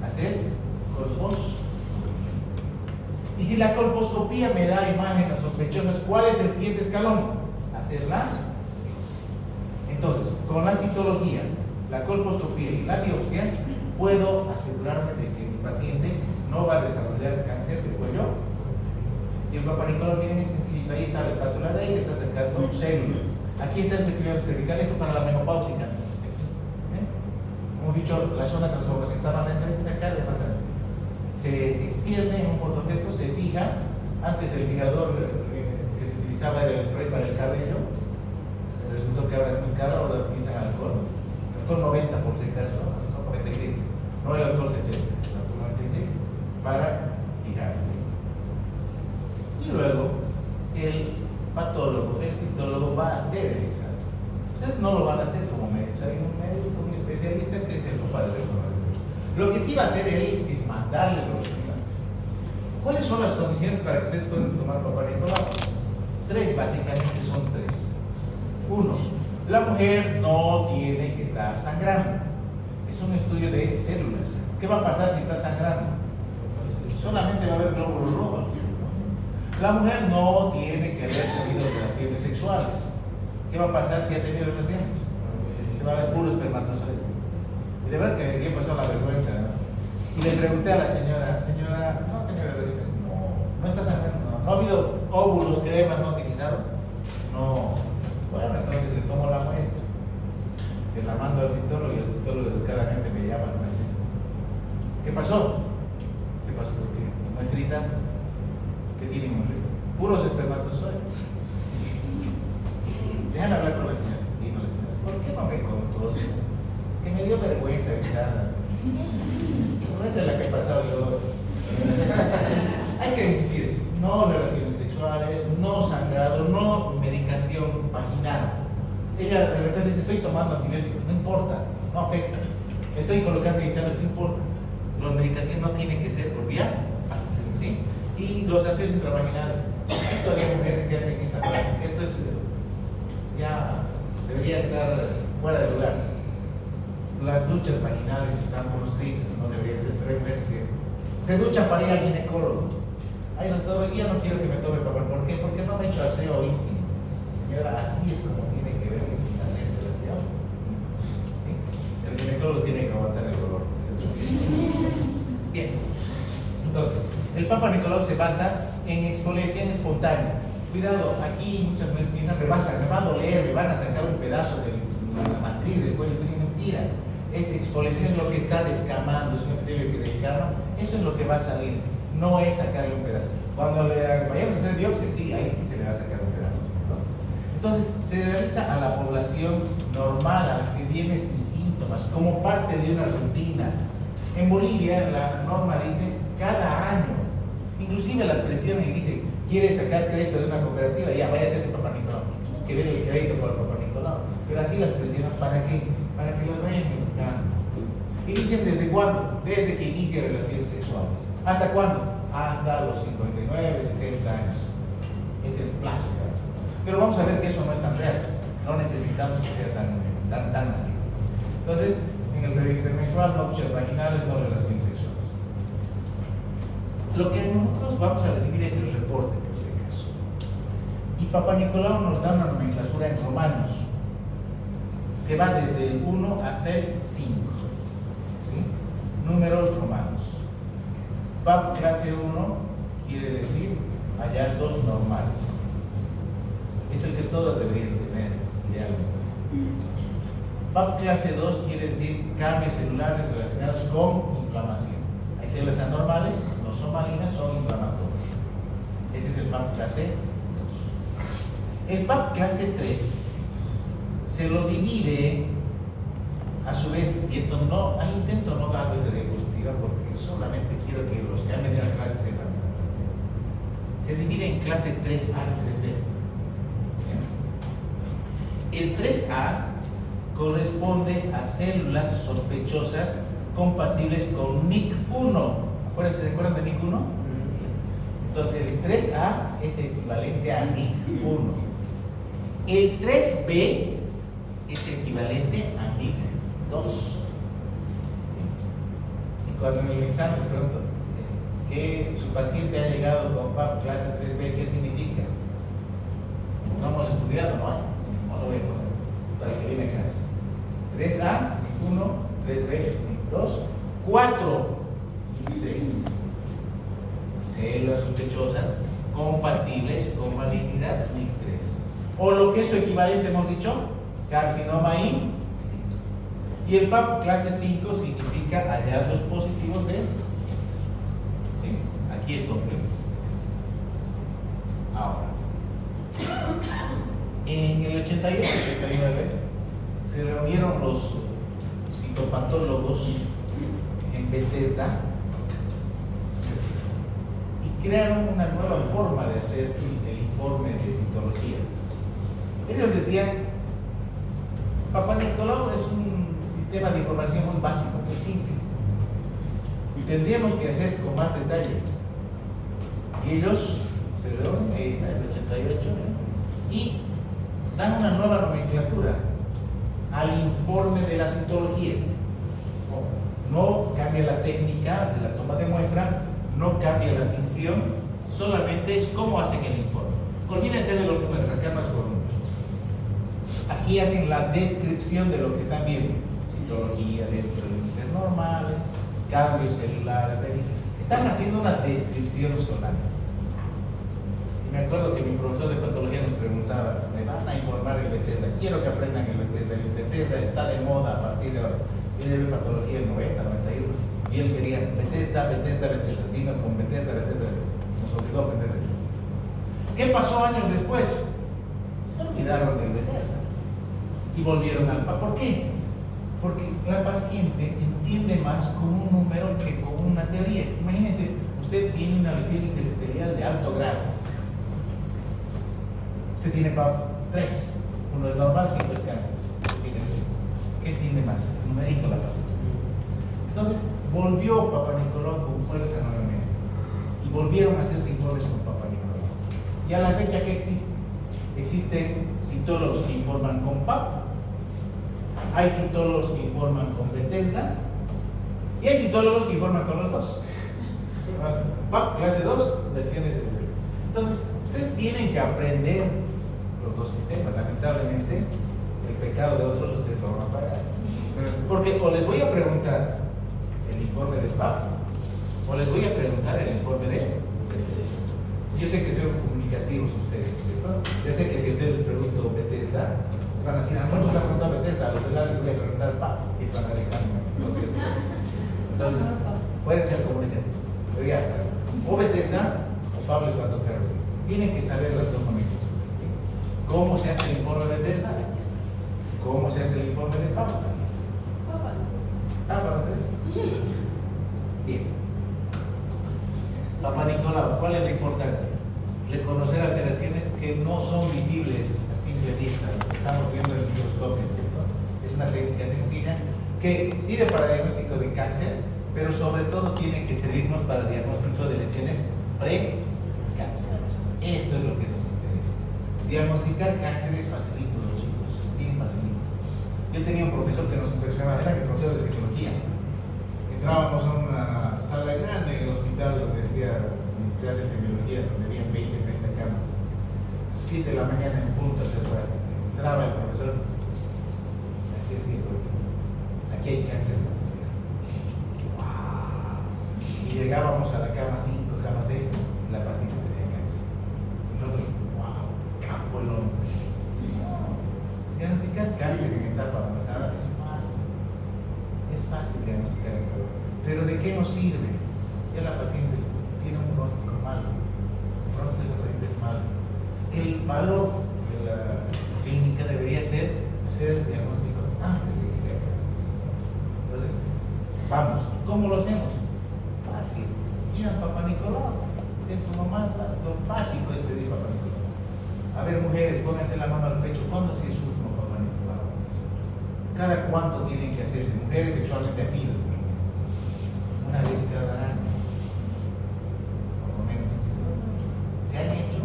A: Hacer colposcopía. Y si la colposcopía me da imágenes sospechosas, ¿cuál es el siguiente escalón? Hacer la biopsia. Entonces, con la citología, la colposcopía y la biopsia, puedo asegurarme de que mi paciente no va a desarrollar cáncer de cuello. Y el Papa Nicolau, miren, es sencillito. Ahí está la espátula de ahí, está sacando células. Aquí está el circulante cervical, esto para la menopáusica. Hemos dicho, la zona de transformación está más adentro, acá de más adentro. Se extiende en un portoobjeto, se fija. Antes el fijador que se utilizaba era el spray para el cabello. Resultó que ahora es muy caro, ahora utilizan alcohol. Alcohol 90 por si acaso, alcohol 96. No el alcohol 70, el alcohol 96 para fijar. Y luego el patólogo, el citólogo va a hacer el examen. Ustedes no lo van a hacer como médicos, hay un médico, un especialista que es el compadre de reconocer. Lo que sí va a hacer él es mandarle los resultados. ¿Cuáles son las condiciones para que ustedes puedan tomar Papa Nicolau? Tres, básicamente son tres. Uno, la mujer no tiene que estar sangrando. Es un estudio de células. ¿Qué va a pasar si está sangrando? Solamente va a haber glóbulos rojos. La mujer no tiene que haber tenido relaciones sexuales. ¿Qué va a pasar si ha tenido relaciones? Se va a ver puro espermatozoide. Y de verdad que me pasó la vergüenza, ¿no? Y le pregunté a la señora, ¿no ha tenido relaciones? No está sangrando, no ha habido óvulos, cremas, no utilizaron. No. Bueno, entonces le tomo la muestra, se la mando al citólogo y el citólogo educadamente me llama y me dice, ¿qué pasó? ¿Qué pasó? Porque muestrita, ¿qué tiene muestrita? Puros espermatozoides. Déjame hablar con la señora. Dime la señora, ¿por qué no me contó? Es que me dio vergüenza avisarla. No esa es la que he pasado yo. Hay que insistir eso. No relaciones sexuales, no sangrado, no medicación vaginal. Ella de repente dice, estoy tomando antibióticos, no importa, no afecta. Estoy colocando internos, no importa. La medicación no tiene que ser por vía vaginal, ¿sí? Y los aseos intravaginales. Hay todavía mujeres que hacen esta práctica. Esto es ya debería estar fuera de lugar. Las duchas vaginales están proscritas, no deberían ser. Pero hay mujeres que se duchan para ir al ginecólogo. Ay, doctor, hoy día no quiero que me tome papel. ¿Por qué? Porque no me he hecho aseo íntimo. Señora, así es como tiene que ver sin hacerse el aseo. ¿Sí? El ginecólogo tiene que aguantar el dolor. ¿Sí? Bien. Entonces, el Papa Nicolau se basa en exfoliación espontánea. Cuidado, aquí muchas veces piensan, me va a doler, me van a sacar un pedazo de la matriz del cuello. Es mentira. Es exfoliación, es lo que está descamando, es un epitelio que descama. Eso es lo que va a salir. No es sacarle un pedazo. Cuando le vayamos a hacer biopsia, sí, ahí sí se le va a sacar un pedazo, ¿no? Entonces, se realiza a la población normal, a la que viene sin síntomas, como parte de una rutina. En Bolivia, la norma dice cada año. Inclusive las presiones y dice, quiere sacar crédito de una cooperativa, ya vaya a ser el Papa Nicolau. Tiene que ver el crédito con el Papa Nicolau. Pero así las presionan, ¿para qué? Para que los vayan educando. Y dicen, ¿desde cuándo? Desde que inicia relaciones sexuales. ¿Hasta cuándo? Hasta los 59, 60 años. Es el plazo. Pero vamos a ver que eso no es tan real. No necesitamos que sea tan así. Entonces, en el periodo intermenstrual, no duchas vaginales, no relaciones sexuales. Lo que nosotros vamos a recibir es el reporte, por si acaso. Y Papa Nicolau nos da una nomenclatura en romanos, que va desde el 1 hasta el 5. ¿Sí? Números romanos. PAP clase 1 quiere decir hallazgos normales. Es el que todos deberían tener, idealmente. PAP clase 2 quiere decir cambios celulares relacionados con inflamación. Hay células anormales, no son malignas, son inflamatorias. Ese es el PAP clase 2. El PAP clase 3 se lo divide, a su vez, y esto no, al intento no hago esa diapositiva porque solamente quiero que los que han venido a clase sepan. Se se divide en clase 3A y 3B. El 3A corresponde a células sospechosas compatibles con NIC1. ¿Se acuerdan de NIC1? Entonces el 3A es equivalente a NIC1. El 3B es equivalente a NIC2. Y cuando en el examen les pregunto que su paciente ha llegado con PAP clase 3B, ¿qué significa? No hemos estudiado, ¿no? No lo voy a poner para que viene a clases. 3A, NIC1, 3B, NIC2, 4 y 3. Células sospechosas compatibles con malignidad NIC3. O lo que es su equivalente, hemos dicho, carcinoma I. Y el PAP clase 5 significa hallazgos positivos de... ¿Sí? Aquí es completo. Ahora, en el 88-89 se reunieron los citopatólogos en Bethesda y crearon una nueva forma de hacer el informe de citología. Ellos decían, Papa Nicolau es un sistema de información muy básico, muy simple, y tendríamos que hacer con más detalle. Y ellos se reúnen, ahí está, el 88, y dan una nueva nomenclatura al informe de la citología. No cambia la técnica de la toma de muestra, no cambia la tinción, solamente es cómo hacen el informe. Olvídense de los números, acá no es por números. Aquí hacen la descripción de lo que están viendo. Citología dentro de límites normales, cambios celulares, están haciendo una descripción solar. Y me acuerdo que mi profesor de patología nos preguntaba, ¿me van a informar el Bethesda? Quiero que aprendan el Bethesda. El Bethesda está de moda a partir de ahora. Él lleva patología el 90, 91. Y él quería Bethesda. Vino con Bethesda. Nos obligó a aprender Bethesda. ¿Qué pasó años después? Se olvidaron del Bethesda y volvieron al PAP. ¿Por qué? Porque la paciente entiende más con un número que con una teoría. Imagínense, usted tiene una lesión interepitelial de alto grado. Usted tiene PAP 3. Uno es normal, 5 es cáncer. ¿Qué tiene más? Numerito la paciente. Entonces, volvió Papa Nicolau con fuerza nuevamente. Y volvieron a hacerse informes con Papa Nicolau. Y a la fecha, ¿qué existe? Existen citólogos que informan con PAP, hay citólogos que informan con Bethesda y hay citólogos que informan con los dos. PAP clase 2, lesiones de Bethesda. Entonces, ustedes tienen que aprender los dos sistemas. Lamentablemente, el pecado de otros ustedes lo van a pagar. Porque o les voy a preguntar el informe de PAP o les voy a preguntar el informe de Bethesda. Yo sé que son comunicativos ustedes, ¿cierto? Yo sé que si ustedes les pregunto Bethesda, les van a decir, no les voy a preguntar Bethesda, a los de la les voy a preguntar PAP y van a dar el examen. Entonces, pueden ser comunicativos, pero ya saben, o Bethesda o PAP les va a tocar a ustedes. Tienen que saber las dos nomenclaturas, ¿sí? ¿Cómo se hace el informe de Bethesda? Aquí está. ¿Cómo se hace el informe de PAP? Aquí está. ¿Para ustedes? Bien. Papa Nicolau, ¿cuál es la importancia? Reconocer alteraciones que no son visibles a simple vista, las estamos viendo en el microscopio, ¿cierto? Es una técnica sencilla que sirve para diagnóstico de cáncer, pero sobre todo tiene que servirnos para diagnóstico de lesiones precancerosas. Esto es lo que nos interesa. Diagnosticar cáncer es facilito, los chicos, es bien facilito. Yo tenía un profesor que nos impresionaba, era mi profesor de psicología. Entrábamos a una sala grande en el hospital donde hacía clases de biología, donde habían 20, 30 camas. 7 de la mañana en punto hacia afuera. Entraba el profesor, así así, aquí hay cáncer, nos decía. ¡Wow! Y llegábamos a la cama 5, cama 6, y la paciente tenía cáncer. Y nosotros, ¡wow! Campo el hombre. Diagnosticar cáncer en etapa avanzada es fácil. Es fácil diagnosticar el dolor. Pero ¿de qué nos sirve? Ya la paciente tiene un pronóstico malo. El pronóstico de esa paciente es malo. El valor de la clínica debería ser hacer el diagnóstico antes de que sea cáncer. Entonces, vamos. ¿Cómo lo hacemos? Fácil. Ir al Papa Nicolau. que es lo básico es pedir Papá Nicolau. A ver, mujeres, pónganse la mano al pecho. ¿Cuándo es su último Papá Nicolau? ¿Cada cuánto tienen que hacerse? Mujeres sexualmente activas. Una vez cada año. Por lo menos. ¿Se han hecho?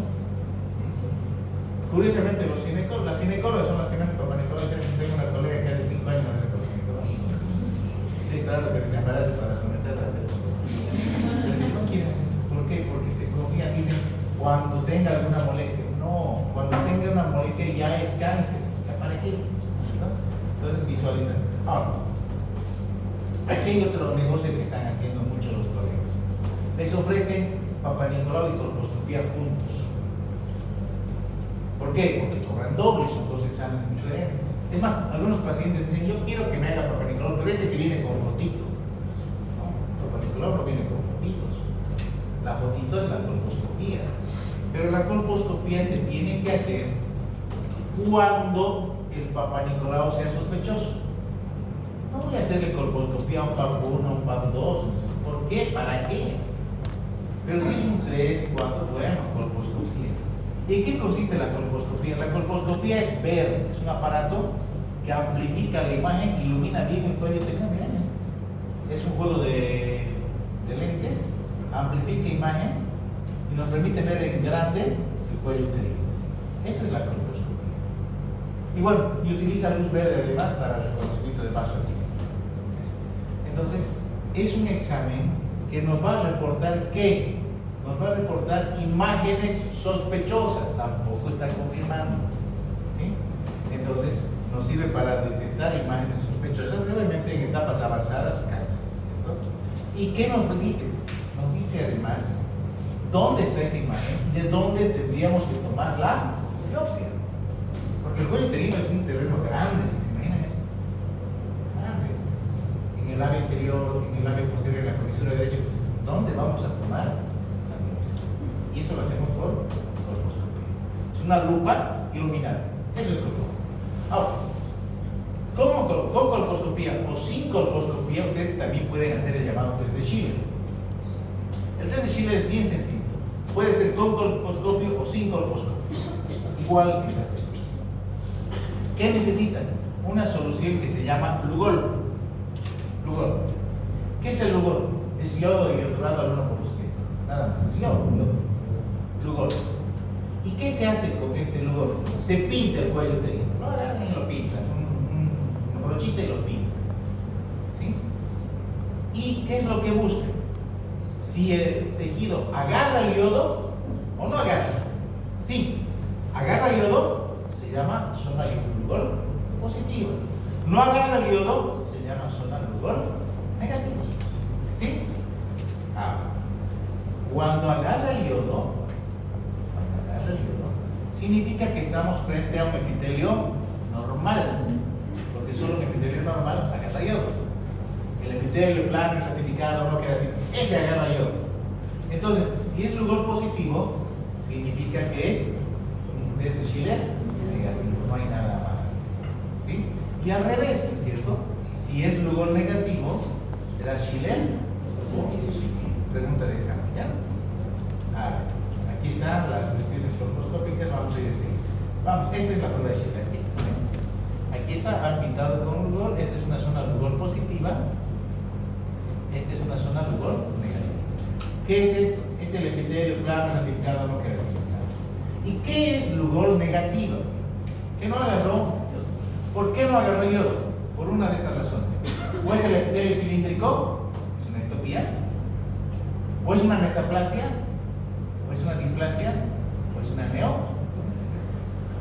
A: Curiosamente, las ginecólogas son las que ganan Papá Nicolau. Tengo una colega que hace 5 años no hace Papá Nicolau. Estoy esperando que se embarace para someterla a hacer. No quieren hacer eso. ¿Por qué? Porque se confían, dicen, cuando tenga alguna molestia. No, cuando tenga una molestia ya es cáncer. ¿Ya para qué? ¿No? Entonces visualizan. Ahora, aquí hay otro negocio que están haciendo muchos los colegas. Les ofrecen Papá Nicolau y colposcopía juntos. ¿Por qué? Porque cobran doble, son 2 exámenes diferentes. Es más, algunos pacientes dicen, yo quiero que me haga Papá Nicolau, pero ese que viene con fotito. No, Papá Nicolau no viene con fotitos. La fotito es la colposcopía. Pero la colposcopía se tiene que hacer cuando el Papá Nicolau sea sospechoso. No voy a hacerle colposcopía a un PAP 1, a un PAP 2. ¿Por qué? ¿Para qué? Pero si es un 3, 4, bueno, colposcopía. ¿Y en qué consiste la colposcopía? La colposcopía es ver, es un aparato que amplifica la imagen, ilumina bien el cuello uterino. Miren, es un juego de lentes, amplifica imagen y nos permite ver en grande el cuello uterino. Esa es la colposcopía. Y bueno, y utiliza luz verde además para el reconocimiento de vaso aquí. Entonces, es un examen que nos va a reportar ¿qué? Nos va a reportar imágenes sospechosas, tampoco está confirmando. ¿Sí? Entonces, nos sirve para detectar imágenes sospechosas, realmente en etapas avanzadas, cáncer, ¿cierto? ¿Y qué nos dice? Nos dice además dónde está esa imagen y de dónde tendríamos que tomar la biopsia. Porque el cuello uterino es un terreno grande, si se imaginan esto. Grande. En el labio inferior, en el labio posterior, en la comisura derecha, ¿dónde vamos a tomar la biopsia? Y eso lo hacemos por colposcopía. Es una lupa iluminada. Eso es colposcopía. Ahora, con colposcopía o sin colposcopía, ustedes también pueden hacer el llamado test de Schiller. El test de Schiller es bien sencillo. Puede ser con colposcopio o sin colposcopio. Igual sin la. ¿Qué necesitan? Una solución que se llama Lugol. Lugol. ¿Qué es el Lugol? Es yodo iodourado al 1%. Nada más. Es yodo. Lugol. ¿Y qué se hace con este Lugol? Se pinta el cuello uterino. Lo agarran y lo pintan. Una brochita y lo pintan. ¿Sí? ¿Y qué es lo que buscan? Si el tejido agarra el yodo o no agarra. Sí, agarra el yodo, se llama zona Lugol positiva. No agarra el yodo, se llama zona Lugol negativa. ¿Sí? Cuando agarra el yodo, significa que estamos frente a un epitelio normal, porque solo un epitelio normal agarra yodo. El epitelio plano, estratificado, no queda. Ese agarra yodo. Entonces, si es Lugol positivo, significa que es un test de Schiller negativo, no hay nada malo. ¿Sí? Y al revés, ¿no es cierto? Si es Lugol negativo, será Schiller positivo. Pregunta de examen, ¿ya? Aquí están las lesiones colposcópicas, vamos a ir así. Vamos, esta es la prueba de Schiller, aquí está. Aquí está, han pintado con Lugol, esta es una zona Lugol positiva, esta es una zona Lugol negativa. ¿Qué es esto? Es el epitelio plano, estratificado, no caracterizado. ¿Y qué es Lugol negativa? Que no agarró yodo. ¿Por qué no agarró yodo? Por una de estas razones. O es el epitelio cilíndrico, es una ectopía, o es una metaplasia, o es una displasia, o es una neo.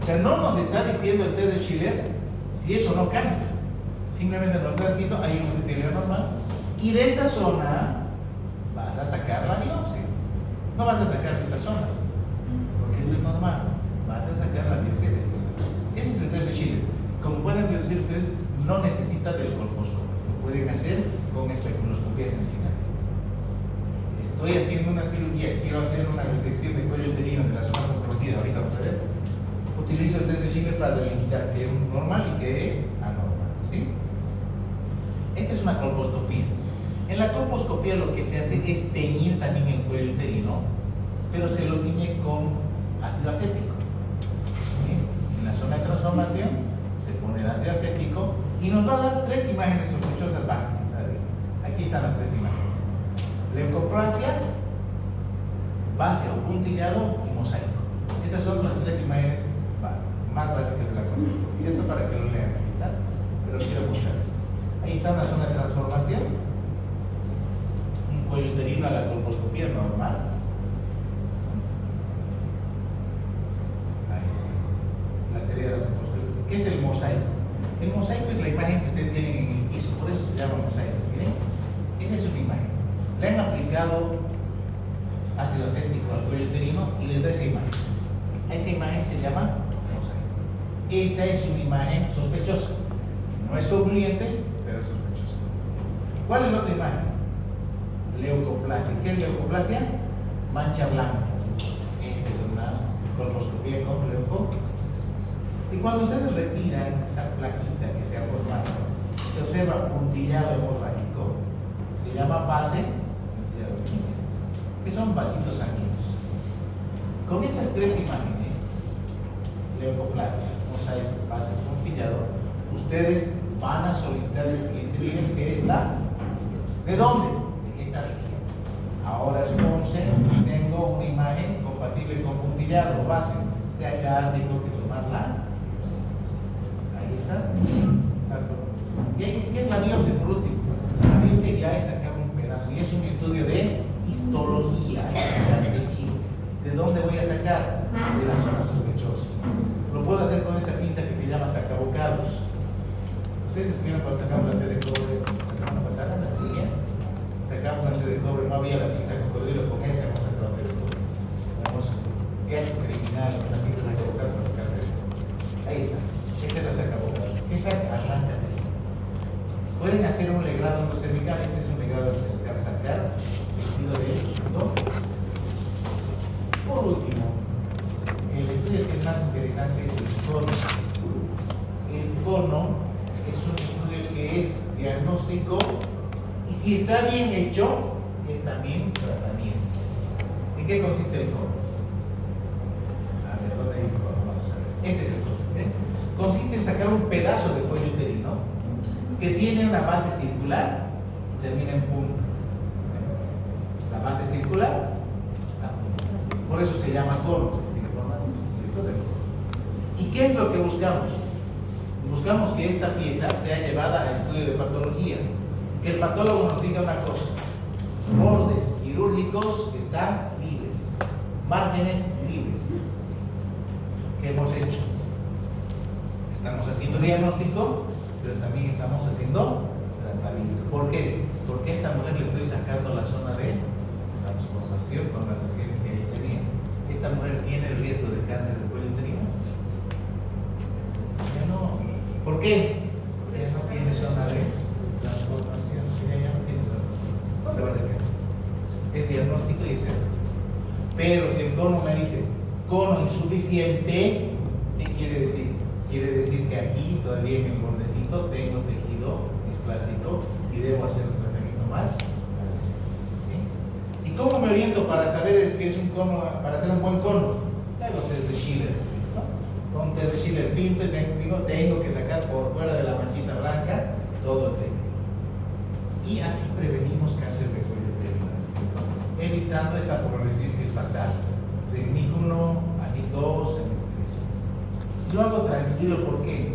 A: O sea, no nos está diciendo el test de Schiller si es o no cáncer. Simplemente nos está diciendo hay un epitelio normal y de esta zona vas a sacar la biopsia. No vas a sacar de esta zona, porque esto es normal. Vas a sacar la biopsia de esta zona. Ese es el test de Schiller. Como pueden deducir ustedes, no necesita del colposcopio. Lo pueden hacer con especuloscopía sencilla. Estoy haciendo una cirugía, quiero hacer una resección de cuello uterino de la zona comprometida. Ahorita vamos a ver. Utilizo el test de Schiller para delimitar qué es normal y qué es anormal. ¿Sí? Esta es una colposcopía. En la colposcopía lo que se hace es teñir también el cuello uterino pero se lo tiñe con ácido acético. ¿Sí? En la zona de transformación se pone el ácido acético y nos va a dar tres imágenes sospechosas básicas. Aquí están las tres imágenes: leucoplasia, base o puntillado y mosaico. Esas son las tres imágenes más básicas de la colposcopía. Y esto para que lo lean, ahí está, pero quiero mostrarles. Ahí está una zona de transformación, un cuello uterino a la colposcopía normal. Ahí está, la teoría de la colposcopía. ¿Qué es el mosaico? El mosaico es la imagen que ustedes tienen en el piso, por eso se llama mosaico. Miren, esa es una imagen. Le han aplicado ácido acético al cuello uterino y les da esa imagen. A esa imagen se llama mosaico. Esa es una imagen sospechosa. No es concluyente, pero es sospechosa. ¿Cuál es la otra imagen? Leucoplasia. ¿Qué es leucoplasia? Mancha blanca. Esa es una colposcopía con leucoplasia. Y cuando ustedes retiran esa plaquita que se ha formado, se observa puntillado hemorrágico, se llama base, que son vasitos sanguíneos. Con esas tres imágenes, leucoplasia, mosaico, base, puntillado, ustedes van a solicitar el siguiente nivel, que es la ¿de dónde? De esa región. Ahora supónse, tengo una imagen compatible con puntillado, base. De acá tengo que tomar la biopsia. Ahí está. ¿Qué es la biopsia por último? La biopsia ya es sacar un pedazo y es un estudio de histología. Hay que sacar tejido. ¿De dónde voy a sacar? De la zona sospechosa. Lo puedo hacer con esta pinza que se llama sacabocados. Ustedes estuvieron cuando sacamos la T de cobre la semana pasada, la serie. Sacamos la T de cobre, no había la pinza cocodrilo, con esta hemos sacado la T de cobre. Vamos, qué criminal, la pinza sacabocados para sacar T de cobre. Ahí está. Esta es la sacabocados. Esa arranca tejido. Pueden hacer un legrado endocervical. Este es un legrado endocervical, sacar tejido de todo. Por último, el estudio que es más interesante es el cono. El cono es un estudio que es diagnóstico y si está bien hecho, es también tratamiento. ¿En qué consiste el cono? A ver, ¿dónde hay el cono? Vamos a ver. Este es el cono. Consiste en sacar un pedazo de cuello uterino que tiene una base circular y termina en punta. La base circular, la punta. Por eso se llama cono. Tiene forma de cono. ¿Y qué es lo que buscamos? Buscamos que esta pieza sea llevada a estudio de patología, que el patólogo nos diga una cosa: bordes quirúrgicos están libres, márgenes libres. ¿Qué hemos hecho? Estamos haciendo diagnóstico, pero también estamos haciendo tratamiento. ¿Por qué? Porque a esta mujer le estoy sacando la zona de transformación con las lesiones que ella tenía. Esta mujer tiene el riesgo de cáncer de cuello uterino. Ya no. ¿Por qué? Porque ella no tiene zona de transformación. Ella no tiene zona. ¿Dónde va a ser cáncer? Es diagnóstico y es diagnóstico. Pero si el cono me dice cono insuficiente, ¿qué quiere decir? Quiere decir que aquí, todavía en el bordecito, tengo tejido displásico y debo hacer un tratamiento más agresivo. ¿Sí? ¿Y cómo me oriento para saber qué es un cono, para hacer un buen cono? Hago test de Schiller. ¿No? Con test de Schiller pinto y tengo que sacar por fuera de la manchita blanca todo el tejido. Y así prevenimos cáncer de cuello uterino, ¿sí? Evitando esta progresión que es fatal, de NIC1 a NIC2 a NIC3. Lo hago tranquilo, ¿por qué?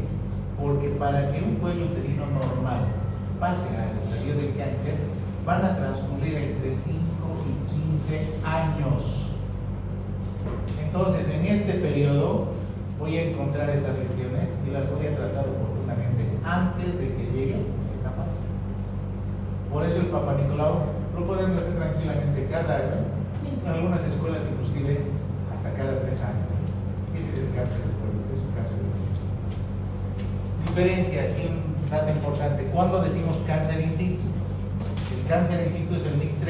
A: Porque para que un cuello uterino normal pase al estadio del cáncer, van a transcurrir entre 5 y 15 años. Entonces, en este periodo, voy a encontrar estas lesiones y las voy a tratar oportunamente antes de que llegue esta fase. Por eso el Papa Nicolau lo podemos hacer tranquilamente cada año, y en algunas escuelas inclusive hasta cada 3 años. Ese es el cáncer de cuello, es un cáncer de cuello. Diferencia, aquí un dato importante: ¿cuándo decimos cáncer in situ? El cáncer in situ es el NIC3,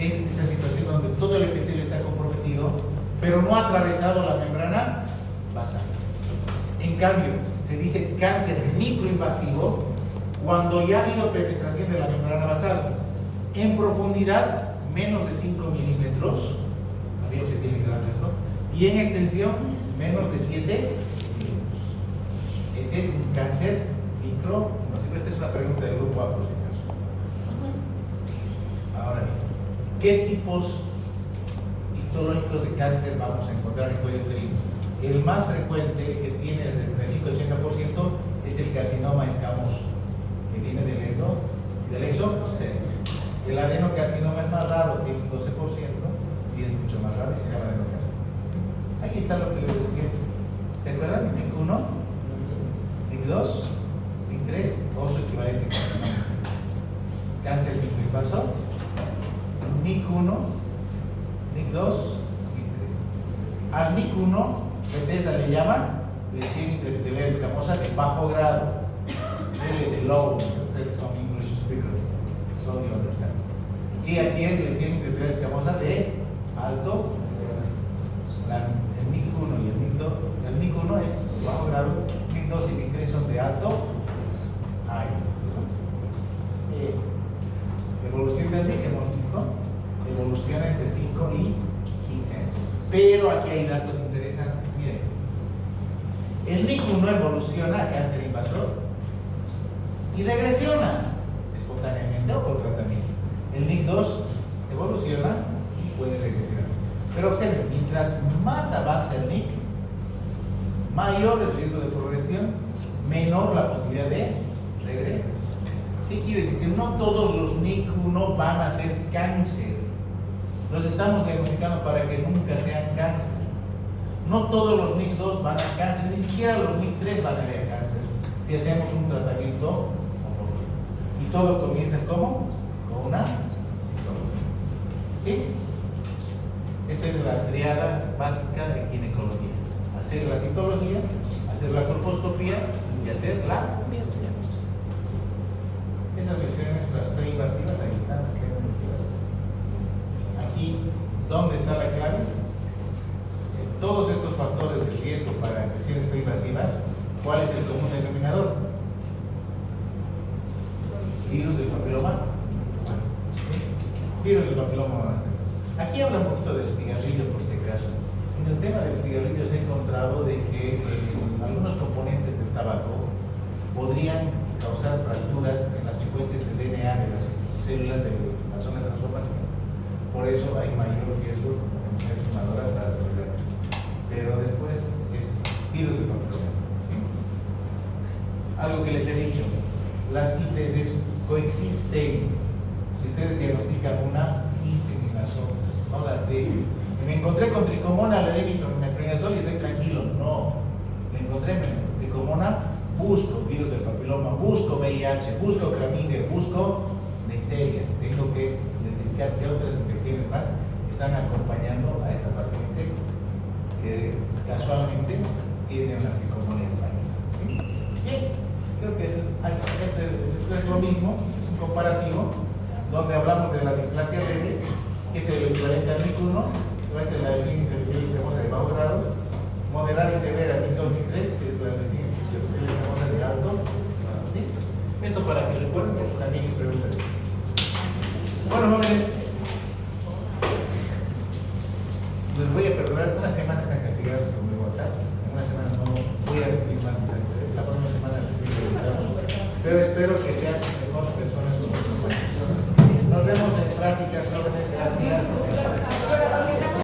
A: es esa situación donde todo el epitelio está comprometido, pero no ha atravesado la membrana basal. En cambio, se dice cáncer microinvasivo cuando ya ha habido penetración de la membrana basal en profundidad menos de 5 milímetros, Y en extensión, menos de 7 milímetros. Ese es un cáncer microinvasivo. Esta es una pregunta del grupo A, por si acaso. Ahora bien, ¿qué tipos histológicos de cáncer vamos a encontrar en cuello uterino? El más frecuente, el que tiene el 75-80%, es el carcinoma escamoso, que viene del exocérvix. El adenocarcinoma es más raro, tiene un 12%, y es mucho más raro, y se llama adenocarcinoma. ¿Sí? Ahí está lo que les decía. ¿Se acuerdan? NIC 1, NIC 2, NIC 3, o su equivalente carcinoma. Cáncer microinvasor, NIC 1, NIC 2, NIC 3. Al NIC 1, Bethesda le llama lesión intraepitelial escamosa de bajo grado. L de low, ustedes son English speakers, so you understand. Y aquí es lesión intraepitelial escamosa de alto grado. El NIC 1 y el NIC 2, el NIC 1 es bajo grado, NIC 2 y NIC 3 son de alto. Ahí, evolución del NIC hemos visto, evoluciona entre 5 y 15 años. Pero aquí hay datos interesantes. Miren, el NIC 1 evoluciona a cáncer invasor y regresiona espontáneamente o con tratamiento. El NIC 2 evoluciona y puede regresionar. Pero observen, mientras más avanza el NIC, mayor el riesgo de progresión, menor la posibilidad de regresión. ¿Qué quiere decir? Que no todos los NIC 1 van a ser cáncer. Los estamos diagnosticando para que nunca sean cáncer. No todos los NIC 2 van a cáncer, ni siquiera los NIC 3 van a ir a cáncer si hacemos un tratamiento oportuno. Y todo comienza ¿cómo? Con una citología. ¿Sí? Esta es la triada básica de ginecología. Hacer la citología, hacer la colposcopía y hacer la biopsia. Esas lesiones, las preinvasivas, ahí están las preinvasivas. Aquí, ¿dónde está la clave? Todos estos factores de riesgo para lesiones preinvasivas, ¿cuál es el común denominador? Virus del papiloma. Virus del papiloma humano. Aquí habla un poquito del cigarrillo, por si acaso. En el tema del cigarrillo se ha encontrado de que algunos componentes del tabaco podrían causar fracturas en las secuencias de DNA de las células de la zona de transformación. Por eso hay mayor riesgo en mujeres fumadoras para celebrar. Pero después es virus del papiloma. ¿Sí? Algo que les he dicho, las IPS coexisten. Si ustedes diagnostican una, piensen en las otras, no las dejen. Me encontré con tricomona, le di metronidazol y estoy tranquilo. No, me encontré con tricomona, busco virus del papiloma, busco VIH, busco clamidia, busco Neisseria. Tengo que identificar qué otras infecciones más están acompañando a esta paciente que casualmente tiene una tricomonia española. ¿Sí? Bien, creo que esto es lo mismo, es un comparativo donde hablamos de la displasia leve, que es el equivalente al NIC 1, que va a ser la lesión intraepitelial escamosa de bajo grado, moderada y severa NIC 2, NIC 3, que es la lesión intraepitelial escamosa de alto. ¿Sí? Esto para que recuerden, porque también es pregunta. Bueno, jóvenes, les voy a perdonar. Una semana están castigados con mi WhatsApp. En una semana no voy a recibir más mensajes. La próxima semana recibiremos. Pero espero que sean mejores personas como nosotros. Nos vemos en prácticas, jóvenes.